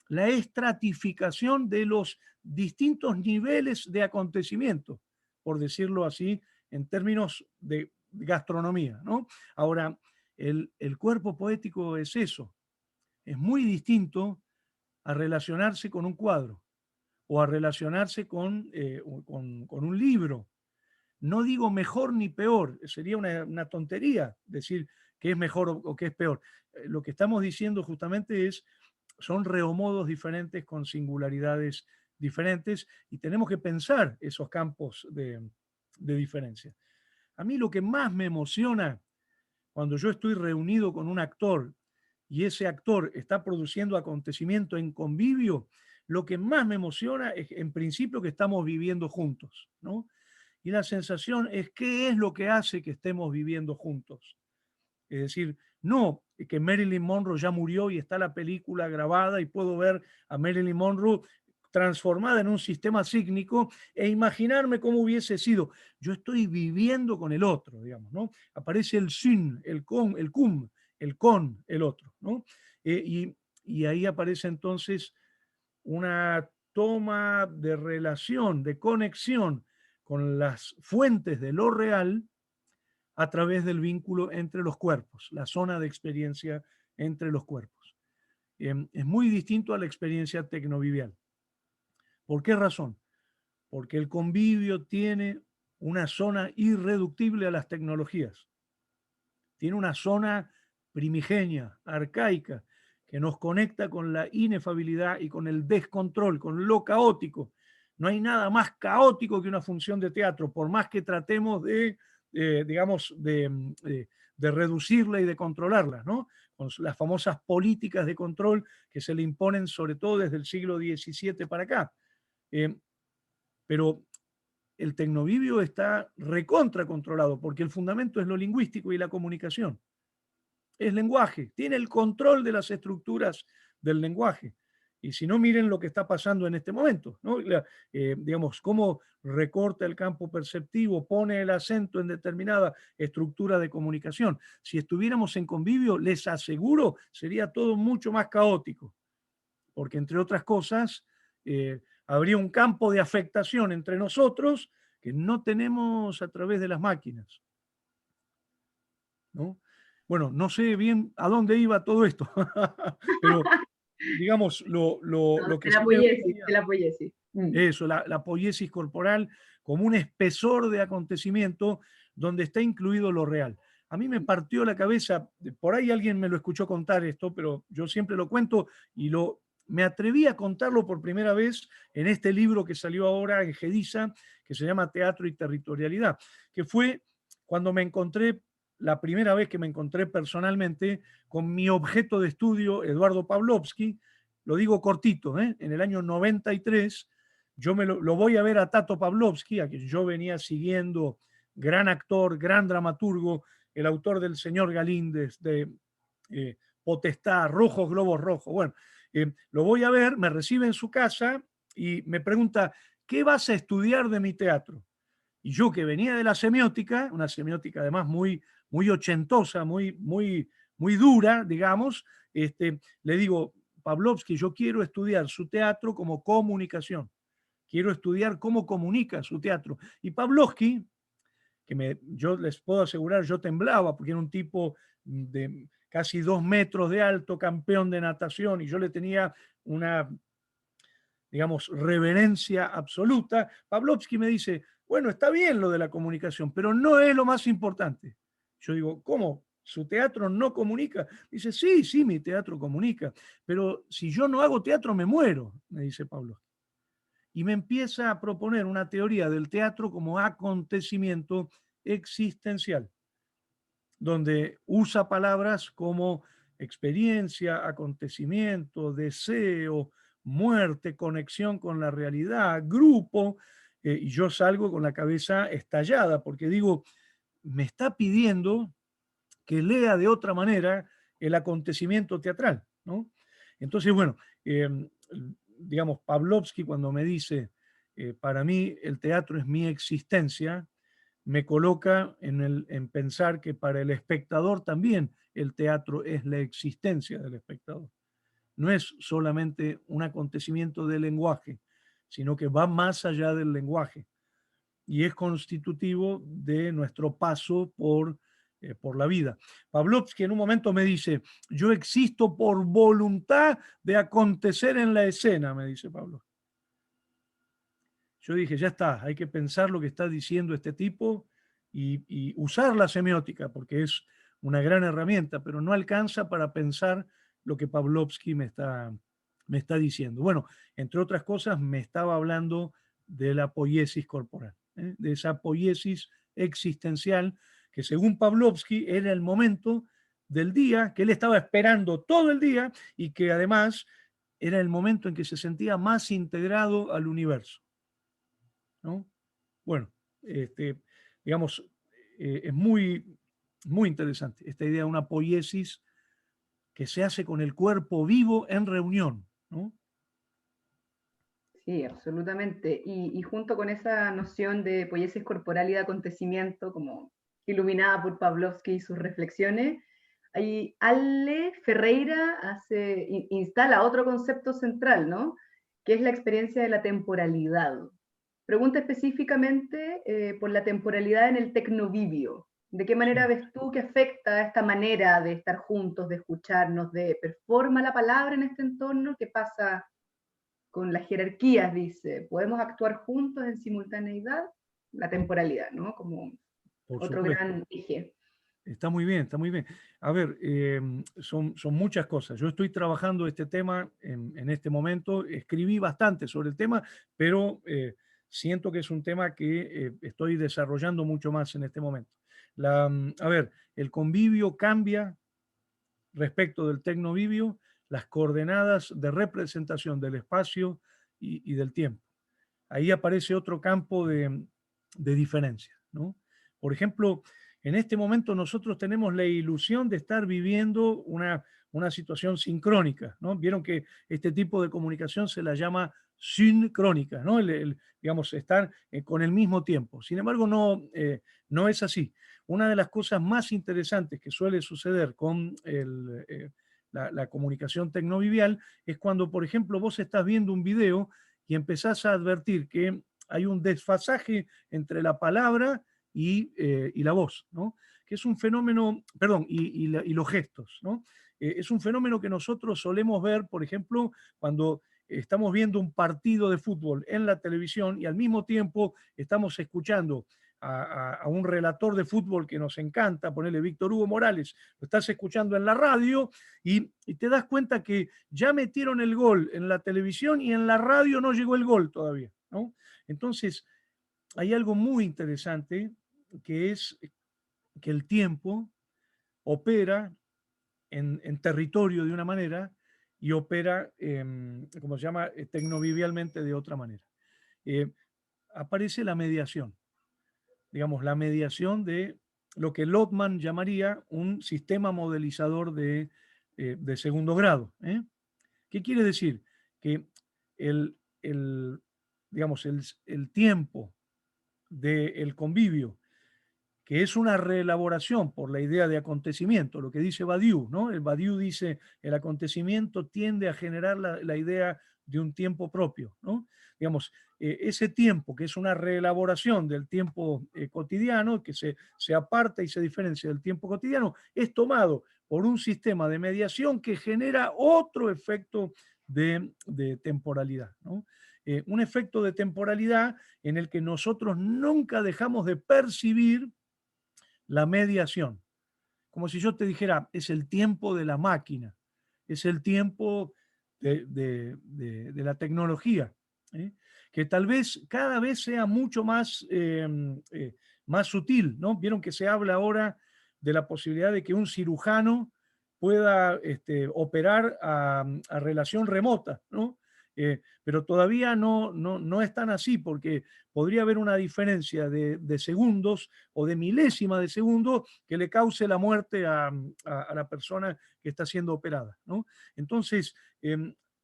la estratificación de los distintos niveles de acontecimiento, por decirlo así, en términos de gastronomía, ¿no? Ahora, el cuerpo poético es eso, es muy distinto a relacionarse con un cuadro o a relacionarse con un libro. No digo mejor ni peor, sería una tontería decir que es mejor o que es peor. Lo que estamos diciendo justamente son reomodos diferentes con singularidades diferentes y tenemos que pensar esos campos de diferencia. A mí lo que más me emociona cuando yo estoy reunido con un actor y ese actor está produciendo acontecimiento en convivio, lo que más me emociona es en principio que estamos viviendo juntos, ¿no? Y la sensación es qué es lo que hace que estemos viviendo juntos. Es decir, no que Marilyn Monroe ya murió y está la película grabada y puedo ver a Marilyn Monroe transformada en un sistema sígnico e imaginarme cómo hubiese sido. Yo estoy viviendo con el otro, digamos, ¿no? Aparece el sin, el con, el cum, el con el otro, ¿no? y ahí aparece entonces una toma de relación, de conexión con las fuentes de lo real a través del vínculo entre los cuerpos, la zona de experiencia entre los cuerpos. Es muy distinto a la experiencia tecnovivial. ¿Por qué razón? Porque el convivio tiene una zona irreductible a las tecnologías. Tiene una zona primigenia, arcaica, que nos conecta con la inefabilidad y con el descontrol, con lo caótico. No hay nada más caótico que una función de teatro, por más que tratemos de, digamos, de reducirla y de controlarla, ¿no? Con las famosas políticas de control que se le imponen sobre todo desde el siglo XVII para acá. Pero el tecnovivio está recontra controlado porque el fundamento es lo lingüístico y la comunicación. Es lenguaje, tiene el control de las estructuras del lenguaje. Y si no, miren lo que está pasando en este momento, ¿no? Digamos, cómo recorta el campo perceptivo, pone el acento en determinada estructura de comunicación. Si estuviéramos en convivio, les aseguro, sería todo mucho más caótico, porque entre otras cosas, habría un campo de afectación entre nosotros que no tenemos a través de las máquinas, ¿no? Bueno, no sé bien a dónde iba todo esto, pero digamos, lo que De la sí me poiesis, gustaría, de la poiesis. eso, la poiesis corporal como un espesor de acontecimiento donde está incluido lo real. A mí me partió la cabeza, por ahí alguien me lo escuchó contar esto, pero yo siempre lo cuento y me atreví a contarlo por primera vez en este libro que salió ahora en Gediza, que se llama Teatro y Territorialidad, que fue cuando me encontré, la primera vez que me encontré personalmente con mi objeto de estudio, Eduardo Pavlovsky. Lo digo cortito, ¿eh? En el año 93 yo lo voy a ver a Tato Pavlovsky, a quien yo venía siguiendo, gran actor, gran dramaturgo, el autor del Señor Galíndez, de Potestad, Rojos Globos Rojos. Bueno, lo voy a ver, me recibe en su casa y me pregunta, ¿qué vas a estudiar de mi teatro? Y yo, que venía de la semiótica, una semiótica además muy, muy ochentosa, muy dura, digamos, le digo, Pavlovsky, yo quiero estudiar su teatro como comunicación. Quiero estudiar cómo comunica su teatro. Y Pavlovsky, yo les puedo asegurar, yo temblaba porque era un tipo de casi 2 metros de alto, campeón de natación, y yo le tenía una, digamos, reverencia absoluta. Pavlovsky me dice, bueno, está bien lo de la comunicación, pero no es lo más importante. Yo digo, ¿cómo? ¿Su teatro no comunica? Dice, sí, sí, mi teatro comunica, pero si yo no hago teatro me muero, me dice Pavlovsky. Y me empieza a proponer una teoría del teatro como acontecimiento existencial, donde usa palabras como experiencia, acontecimiento, deseo, muerte, conexión con la realidad, grupo, y yo salgo con la cabeza estallada porque digo, me está pidiendo que lea de otra manera el acontecimiento teatral, ¿no? Entonces, bueno, digamos, Pavlovsky cuando me dice, para mí el teatro es mi existencia, me coloca en pensar que para el espectador también el teatro es la existencia del espectador. No es solamente un acontecimiento de lenguaje, sino que va más allá del lenguaje y es constitutivo de nuestro paso por la vida. Pavlovsky en un momento me dice, yo existo por voluntad de acontecer en la escena, me dice Pablo. Yo dije, ya está, hay que pensar lo que está diciendo este tipo y usar la semiótica, porque es una gran herramienta, pero no alcanza para pensar lo que Pavlovsky me está diciendo. Bueno, entre otras cosas, me estaba hablando de la poiesis corporal, de esa poiesis existencial que según Pavlovsky era el momento del día que él estaba esperando todo el día y que además era el momento en que se sentía más integrado al universo, ¿no? Bueno, digamos, es muy interesante esta idea de una poiesis que se hace con el cuerpo vivo en reunión, ¿no? Sí, absolutamente. Y junto con esa noción de poiesis corporal y de acontecimiento, como iluminada por Pavlovsky y sus reflexiones, Ahí Ale Ferreira instala otro concepto central, ¿no? Que es la experiencia de la temporalidad. Pregunta específicamente por la temporalidad en el tecnovivio. ¿De qué manera Sí. ves tú que afecta esta manera de estar juntos, de escucharnos, de performa la palabra en este entorno? ¿Qué pasa con las jerarquías? Dice, ¿podemos actuar juntos en simultaneidad? La temporalidad, ¿no? Como Por otro supuesto. gran eje. Está muy bien, está muy bien. A ver, son muchas cosas. Yo estoy trabajando este tema en este momento, escribí bastante sobre el tema, pero siento que es un tema que estoy desarrollando mucho más en este momento. A ver, el convivio cambia respecto del tecnovivio, las coordenadas de representación del espacio y del tiempo. Ahí aparece otro campo de diferencia, ¿no? Por ejemplo, en este momento nosotros tenemos la ilusión de estar viviendo una situación sincrónica, ¿no? Vieron que este tipo de comunicación se la llama sincrónica, ¿no? Digamos, estar con el mismo tiempo. Sin embargo, no es así. Una de las cosas más interesantes que suele suceder con la comunicación tecnovivial es cuando, por ejemplo, vos estás viendo un video y empezás a advertir que hay un desfasaje entre la palabra y la voz, ¿no? Que es un fenómeno, perdón, y los gestos, ¿no? Es un fenómeno que nosotros solemos ver, por ejemplo, cuando estamos viendo un partido de fútbol en la televisión y al mismo tiempo estamos escuchando a un relator de fútbol que nos encanta, ponerle Víctor Hugo Morales, lo estás escuchando en la radio y te das cuenta que ya metieron el gol en la televisión y en la radio no llegó el gol todavía, ¿no? Entonces, hay algo muy interesante que es que el tiempo opera en territorio de una manera y opera, como se llama, tecnovivialmente de otra manera. Eh, Aparece la mediación, digamos, la mediación de lo que Lotman llamaría un sistema modelizador de segundo grado. ¿Qué quiere decir? Que el, el, digamos, el tiempo del convivio, que es una reelaboración por la idea de acontecimiento, lo que dice Badiou, ¿no? El Badiou dice, el acontecimiento tiende a generar la idea de un tiempo propio, ¿no? Digamos, ese tiempo, que es una reelaboración del tiempo cotidiano, que se aparta y se diferencia del tiempo cotidiano, es tomado por un sistema de mediación que genera otro efecto de temporalidad, ¿no? Un efecto de temporalidad en el que nosotros nunca dejamos de percibir la mediación. Como si yo te dijera, es el tiempo de la máquina, es el tiempo de la tecnología, ¿eh? Que tal vez cada vez sea mucho más sutil, ¿no? Vieron que se habla ahora de la posibilidad de que un cirujano pueda operar a relación remota, ¿no? Pero todavía no es tan así, porque podría haber una diferencia de segundos o de milésima de segundo que le cause la muerte a la persona que está siendo operada, ¿no? Entonces,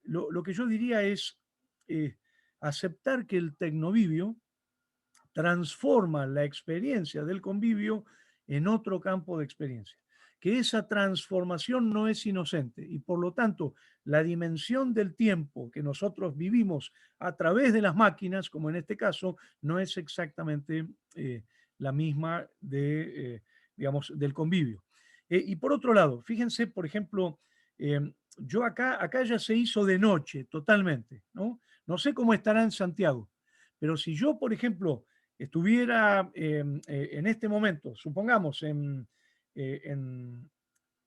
lo que yo diría es aceptar que el tecnovivio transforma la experiencia del convivio en otro campo de experiencia, que esa transformación no es inocente y por lo tanto la dimensión del tiempo que nosotros vivimos a través de las máquinas, como en este caso, no es exactamente la misma digamos, del convivio. Y por otro lado, fíjense, por ejemplo, yo acá ya se hizo de noche totalmente, ¿no? No sé cómo estará en Santiago, pero si yo, por ejemplo, estuviera en este momento, supongamos, eh, en,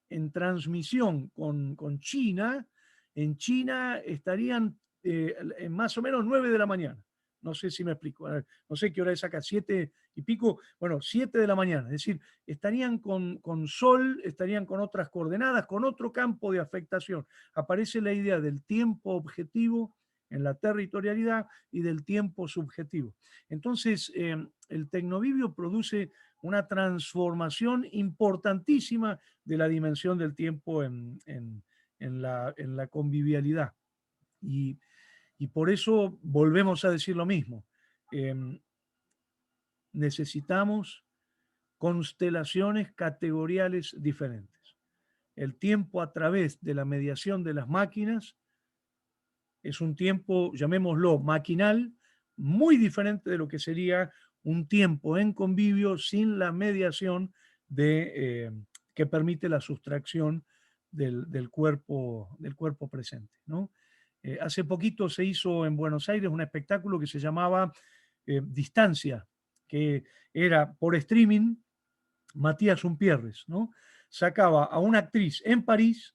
en transmisión con China, en China estarían en más o menos 9 de la mañana. No sé si me explico. A ver, no sé qué hora es acá, 7 y pico, bueno, 7 de la mañana. Es decir, estarían con sol, estarían con otras coordenadas, con otro campo de afectación. Aparece la idea del tiempo objetivo en la territorialidad y del tiempo subjetivo. Entonces, el tecnovivio produce una transformación importantísima de la dimensión del tiempo en la convivialidad. Y, y, por eso volvemos a decir lo mismo. Necesitamos constelaciones categoriales diferentes. el tiempo a través de la mediación de las máquinas es un tiempo, llamémoslo, maquinal, muy diferente de lo que sería un tiempo en convivio sin la mediación que permite la sustracción del cuerpo presente, ¿no? Hace poquito se hizo en Buenos Aires un espectáculo que se llamaba Distancia, que era por streaming. Matías Umpierres, ¿no? Sacaba a una actriz en París,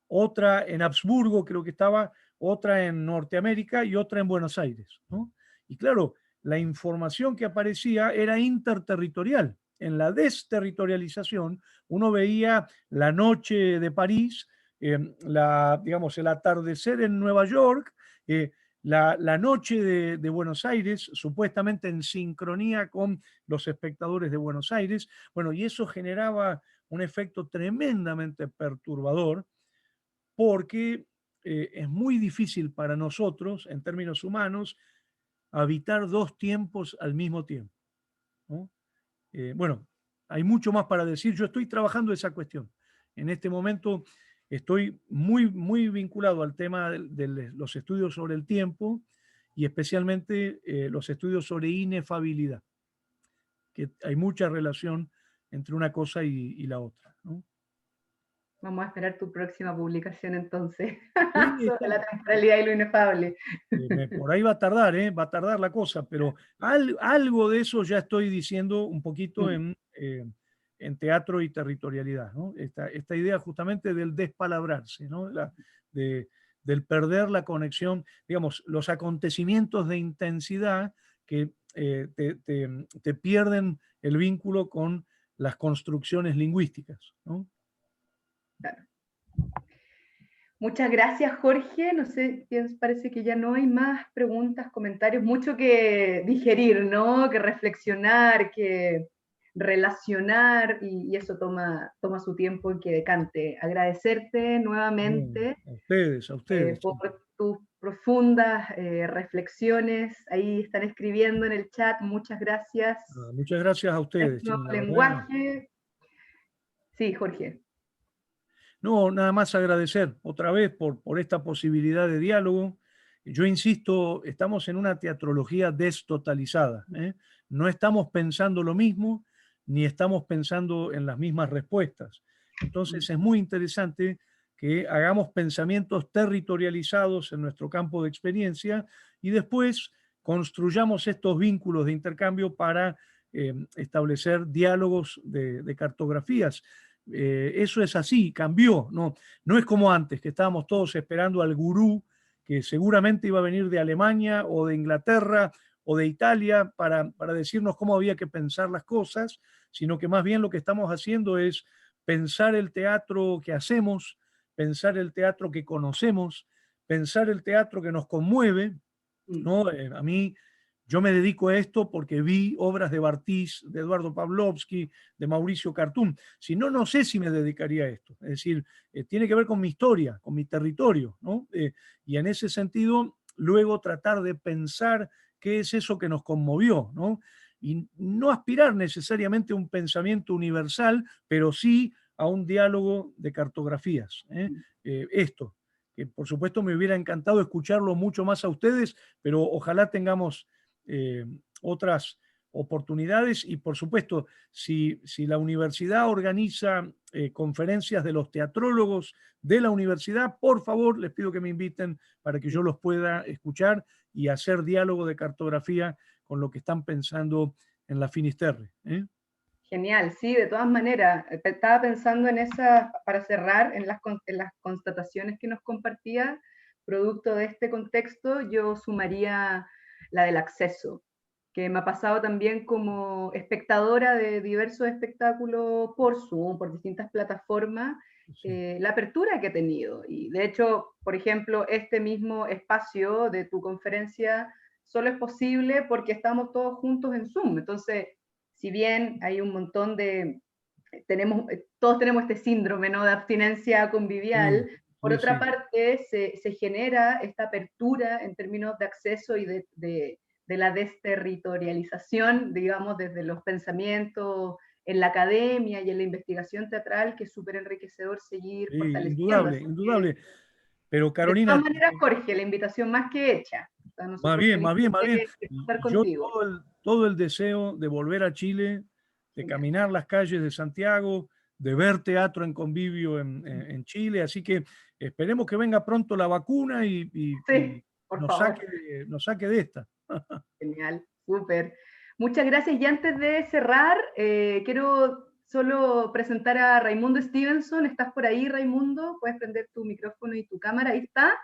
otra en Habsburgo, creo que estaba, otra en Norteamérica y otra en Buenos Aires, ¿no? Y claro, la información que aparecía era interterritorial. En la desterritorialización uno veía la noche de París, digamos, el atardecer en Nueva York, la noche de Buenos Aires, supuestamente en sincronía con los espectadores de Buenos Aires. Bueno, y eso generaba un efecto tremendamente perturbador porque es muy difícil para nosotros, en términos humanos, habitar dos tiempos al mismo tiempo, ¿no? Bueno, hay mucho más para decir. Yo estoy trabajando esa cuestión. En este momento estoy muy, muy vinculado al tema de los estudios sobre el tiempo y especialmente los estudios sobre inefabilidad, que hay mucha relación entre una cosa y la otra, ¿no? Vamos a esperar tu próxima publicación entonces, Sí, sobre la temporalidad y lo inefable. por ahí va a tardar, va a tardar la cosa, pero algo de eso ya estoy diciendo un poquito en teatro y territorialidad, ¿no? Esta idea justamente del despalabrarse, ¿no? Del perder la conexión, digamos, los acontecimientos de intensidad que te pierden el vínculo con las construcciones lingüísticas, ¿no? Claro. Muchas gracias, Jorge. No sé, parece que ya no hay más preguntas, comentarios, mucho que digerir, ¿no? Que reflexionar, que relacionar, y eso toma su tiempo en que decante. Agradecerte nuevamente A ustedes. por tus profundas reflexiones. Ahí están escribiendo en el chat. Muchas gracias. Muchas gracias a ustedes. Nuevo La verdad. lenguaje. Sí, Jorge. No, nada más agradecer otra vez por esta posibilidad de diálogo. Yo insisto, estamos en una teatrología destotalizada, ¿eh? No estamos pensando lo mismo, ni estamos pensando en las mismas respuestas. Entonces es muy interesante que hagamos pensamientos territorializados en nuestro campo de experiencia y después construyamos estos vínculos de intercambio para establecer diálogos de cartografías. Eso es así, cambió, no es como antes, que estábamos todos esperando al gurú que seguramente iba a venir de Alemania o de Inglaterra o de Italia para decirnos cómo había que pensar las cosas, sino que más bien lo que estamos haciendo es pensar el teatro que hacemos, pensar el teatro que conocemos, pensar el teatro que nos conmueve, ¿no? A mí, yo me dedico a esto porque vi obras de Bartís, de Eduardo Pavlovsky, de Mauricio Cartún. Si no, no sé si me dedicaría a esto. Es decir, tiene que ver con mi historia, con mi territorio, ¿no? Y en ese sentido, luego tratar de pensar qué es eso que nos conmovió, ¿no? Y no aspirar necesariamente a un pensamiento universal, pero sí a un diálogo de cartografías. Esto, que por supuesto me hubiera encantado escucharlo mucho más a ustedes, pero ojalá tengamos otras oportunidades y por supuesto, si la universidad organiza conferencias de los teatrólogos de la universidad, por favor, les pido que me inviten para que yo los pueda escuchar y hacer diálogo de cartografía con lo que están pensando en la Finisterre. Genial, sí, de todas maneras. Estaba pensando en esa, para cerrar, en las constataciones que nos compartía, producto de este contexto, yo sumaría la del acceso, que me ha pasado también como espectadora de diversos espectáculos por Zoom, por distintas plataformas, Sí. la apertura que ha tenido. Y de hecho, por ejemplo, este mismo espacio de tu conferencia solo es posible porque estamos todos juntos en Zoom. Entonces, si bien hay un montón de, todos tenemos este síndrome, ¿no?, de abstinencia convivial, por Sí, otra sí. parte se genera esta apertura en términos de acceso y de la desterritorialización, digamos, desde los pensamientos en la academia y en la investigación teatral, que es súper enriquecedor seguir Sí, fortaleciendo. indudable, indudable. Pero De Carolina, todas maneras, Jorge, la invitación más que hecha. O sea, más nosotros bien, felices más bien, más bien. de estar Yo contigo. todo el deseo de volver a Chile, de Genial. caminar las calles de Santiago, de ver teatro en convivio en Chile. Así que esperemos que venga pronto la vacuna y Por nos favor. nos saque de esta. Genial, súper. Muchas gracias. Y antes de cerrar, quiero solo presentar a Raimundo Stevenson. ¿Estás por ahí, Raimundo? Puedes prender tu micrófono y tu cámara. Ahí está.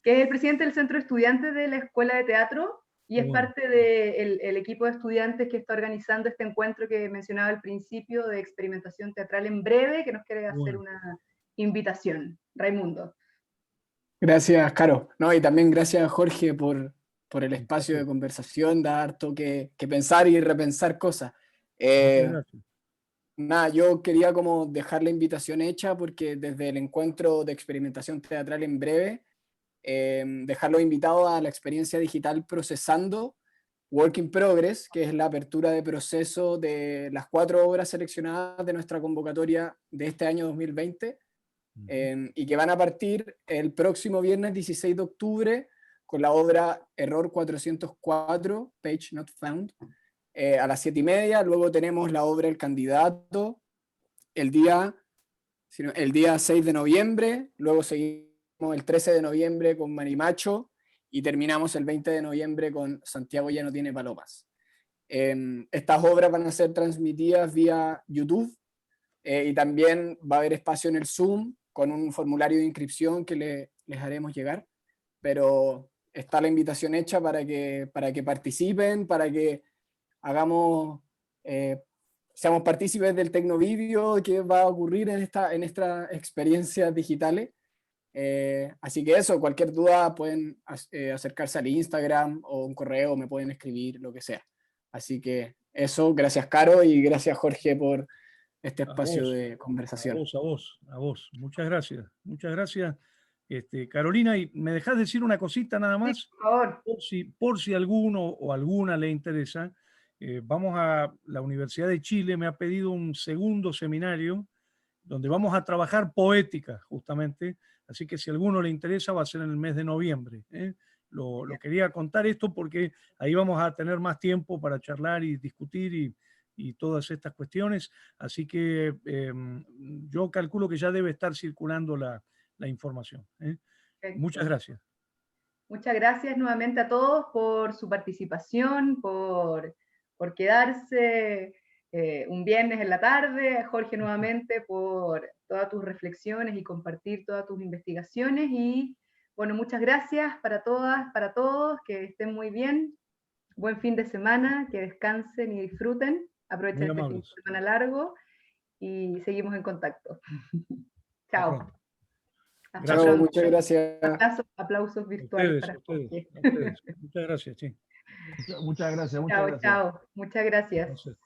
Que es el presidente del Centro de Estudiantes de la Escuela de Teatro y es parte del equipo de estudiantes que está organizando este encuentro que mencionaba al principio de experimentación teatral en breve, que nos quiere hacer una invitación. Raimundo. Gracias, Caro. No, y también gracias, Jorge, por el espacio de conversación, da harto que pensar y repensar cosas. Muchas gracias. Nada, yo quería como dejar la invitación hecha porque desde el encuentro de experimentación teatral en breve, dejarlos invitados a la experiencia digital Procesando, Work in Progress, que es la apertura de proceso de las 4 obras seleccionadas de nuestra convocatoria de este año 2020, y que van a partir el próximo viernes 16 de octubre con la obra Error 404, Page Not Found, a las 7:30. Luego tenemos la obra El Candidato el día 6 de noviembre, luego seguimos el 13 de noviembre con Marimacho y terminamos el 20 de noviembre con Santiago ya no tiene palomas. Estas obras van a ser transmitidas vía YouTube, y también va a haber espacio en el Zoom con un formulario de inscripción que les haremos llegar, pero está la invitación hecha para que participen, para que hagamos, seamos partícipes del Tecnovideo que va a ocurrir en estas experiencias digitales. Así que eso, cualquier duda pueden acercarse al Instagram o un correo, me pueden escribir, lo que sea. Así que eso, gracias Caro y gracias Jorge por este espacio de conversación. A vos. Muchas gracias. Muchas gracias, Carolina. Y me dejás decir una cosita nada más. Sí, por favor. Por si alguno o alguna le interesa, vamos a la Universidad de Chile, me ha pedido un segundo seminario donde vamos a trabajar poética, justamente. Así que si a alguno le interesa, va a ser en el mes de noviembre. Lo quería contar esto porque ahí vamos a tener más tiempo para charlar y discutir y todas estas cuestiones. Así que yo calculo que ya debe estar circulando la información. Muchas gracias. Muchas gracias nuevamente a todos por su participación, por quedarse un viernes en la tarde, a Jorge nuevamente por todas tus reflexiones y compartir todas tus investigaciones. Y bueno, muchas gracias para todas, para todos, que estén muy bien, buen fin de semana, que descansen y disfruten, aprovechen este fin de semana largo y seguimos en contacto. Chao. Chao, muchas gracias. Aplausos virtuales para Jorge. Muchas gracias, sí. Muchas gracias. Chao, chao. Muchas gracias.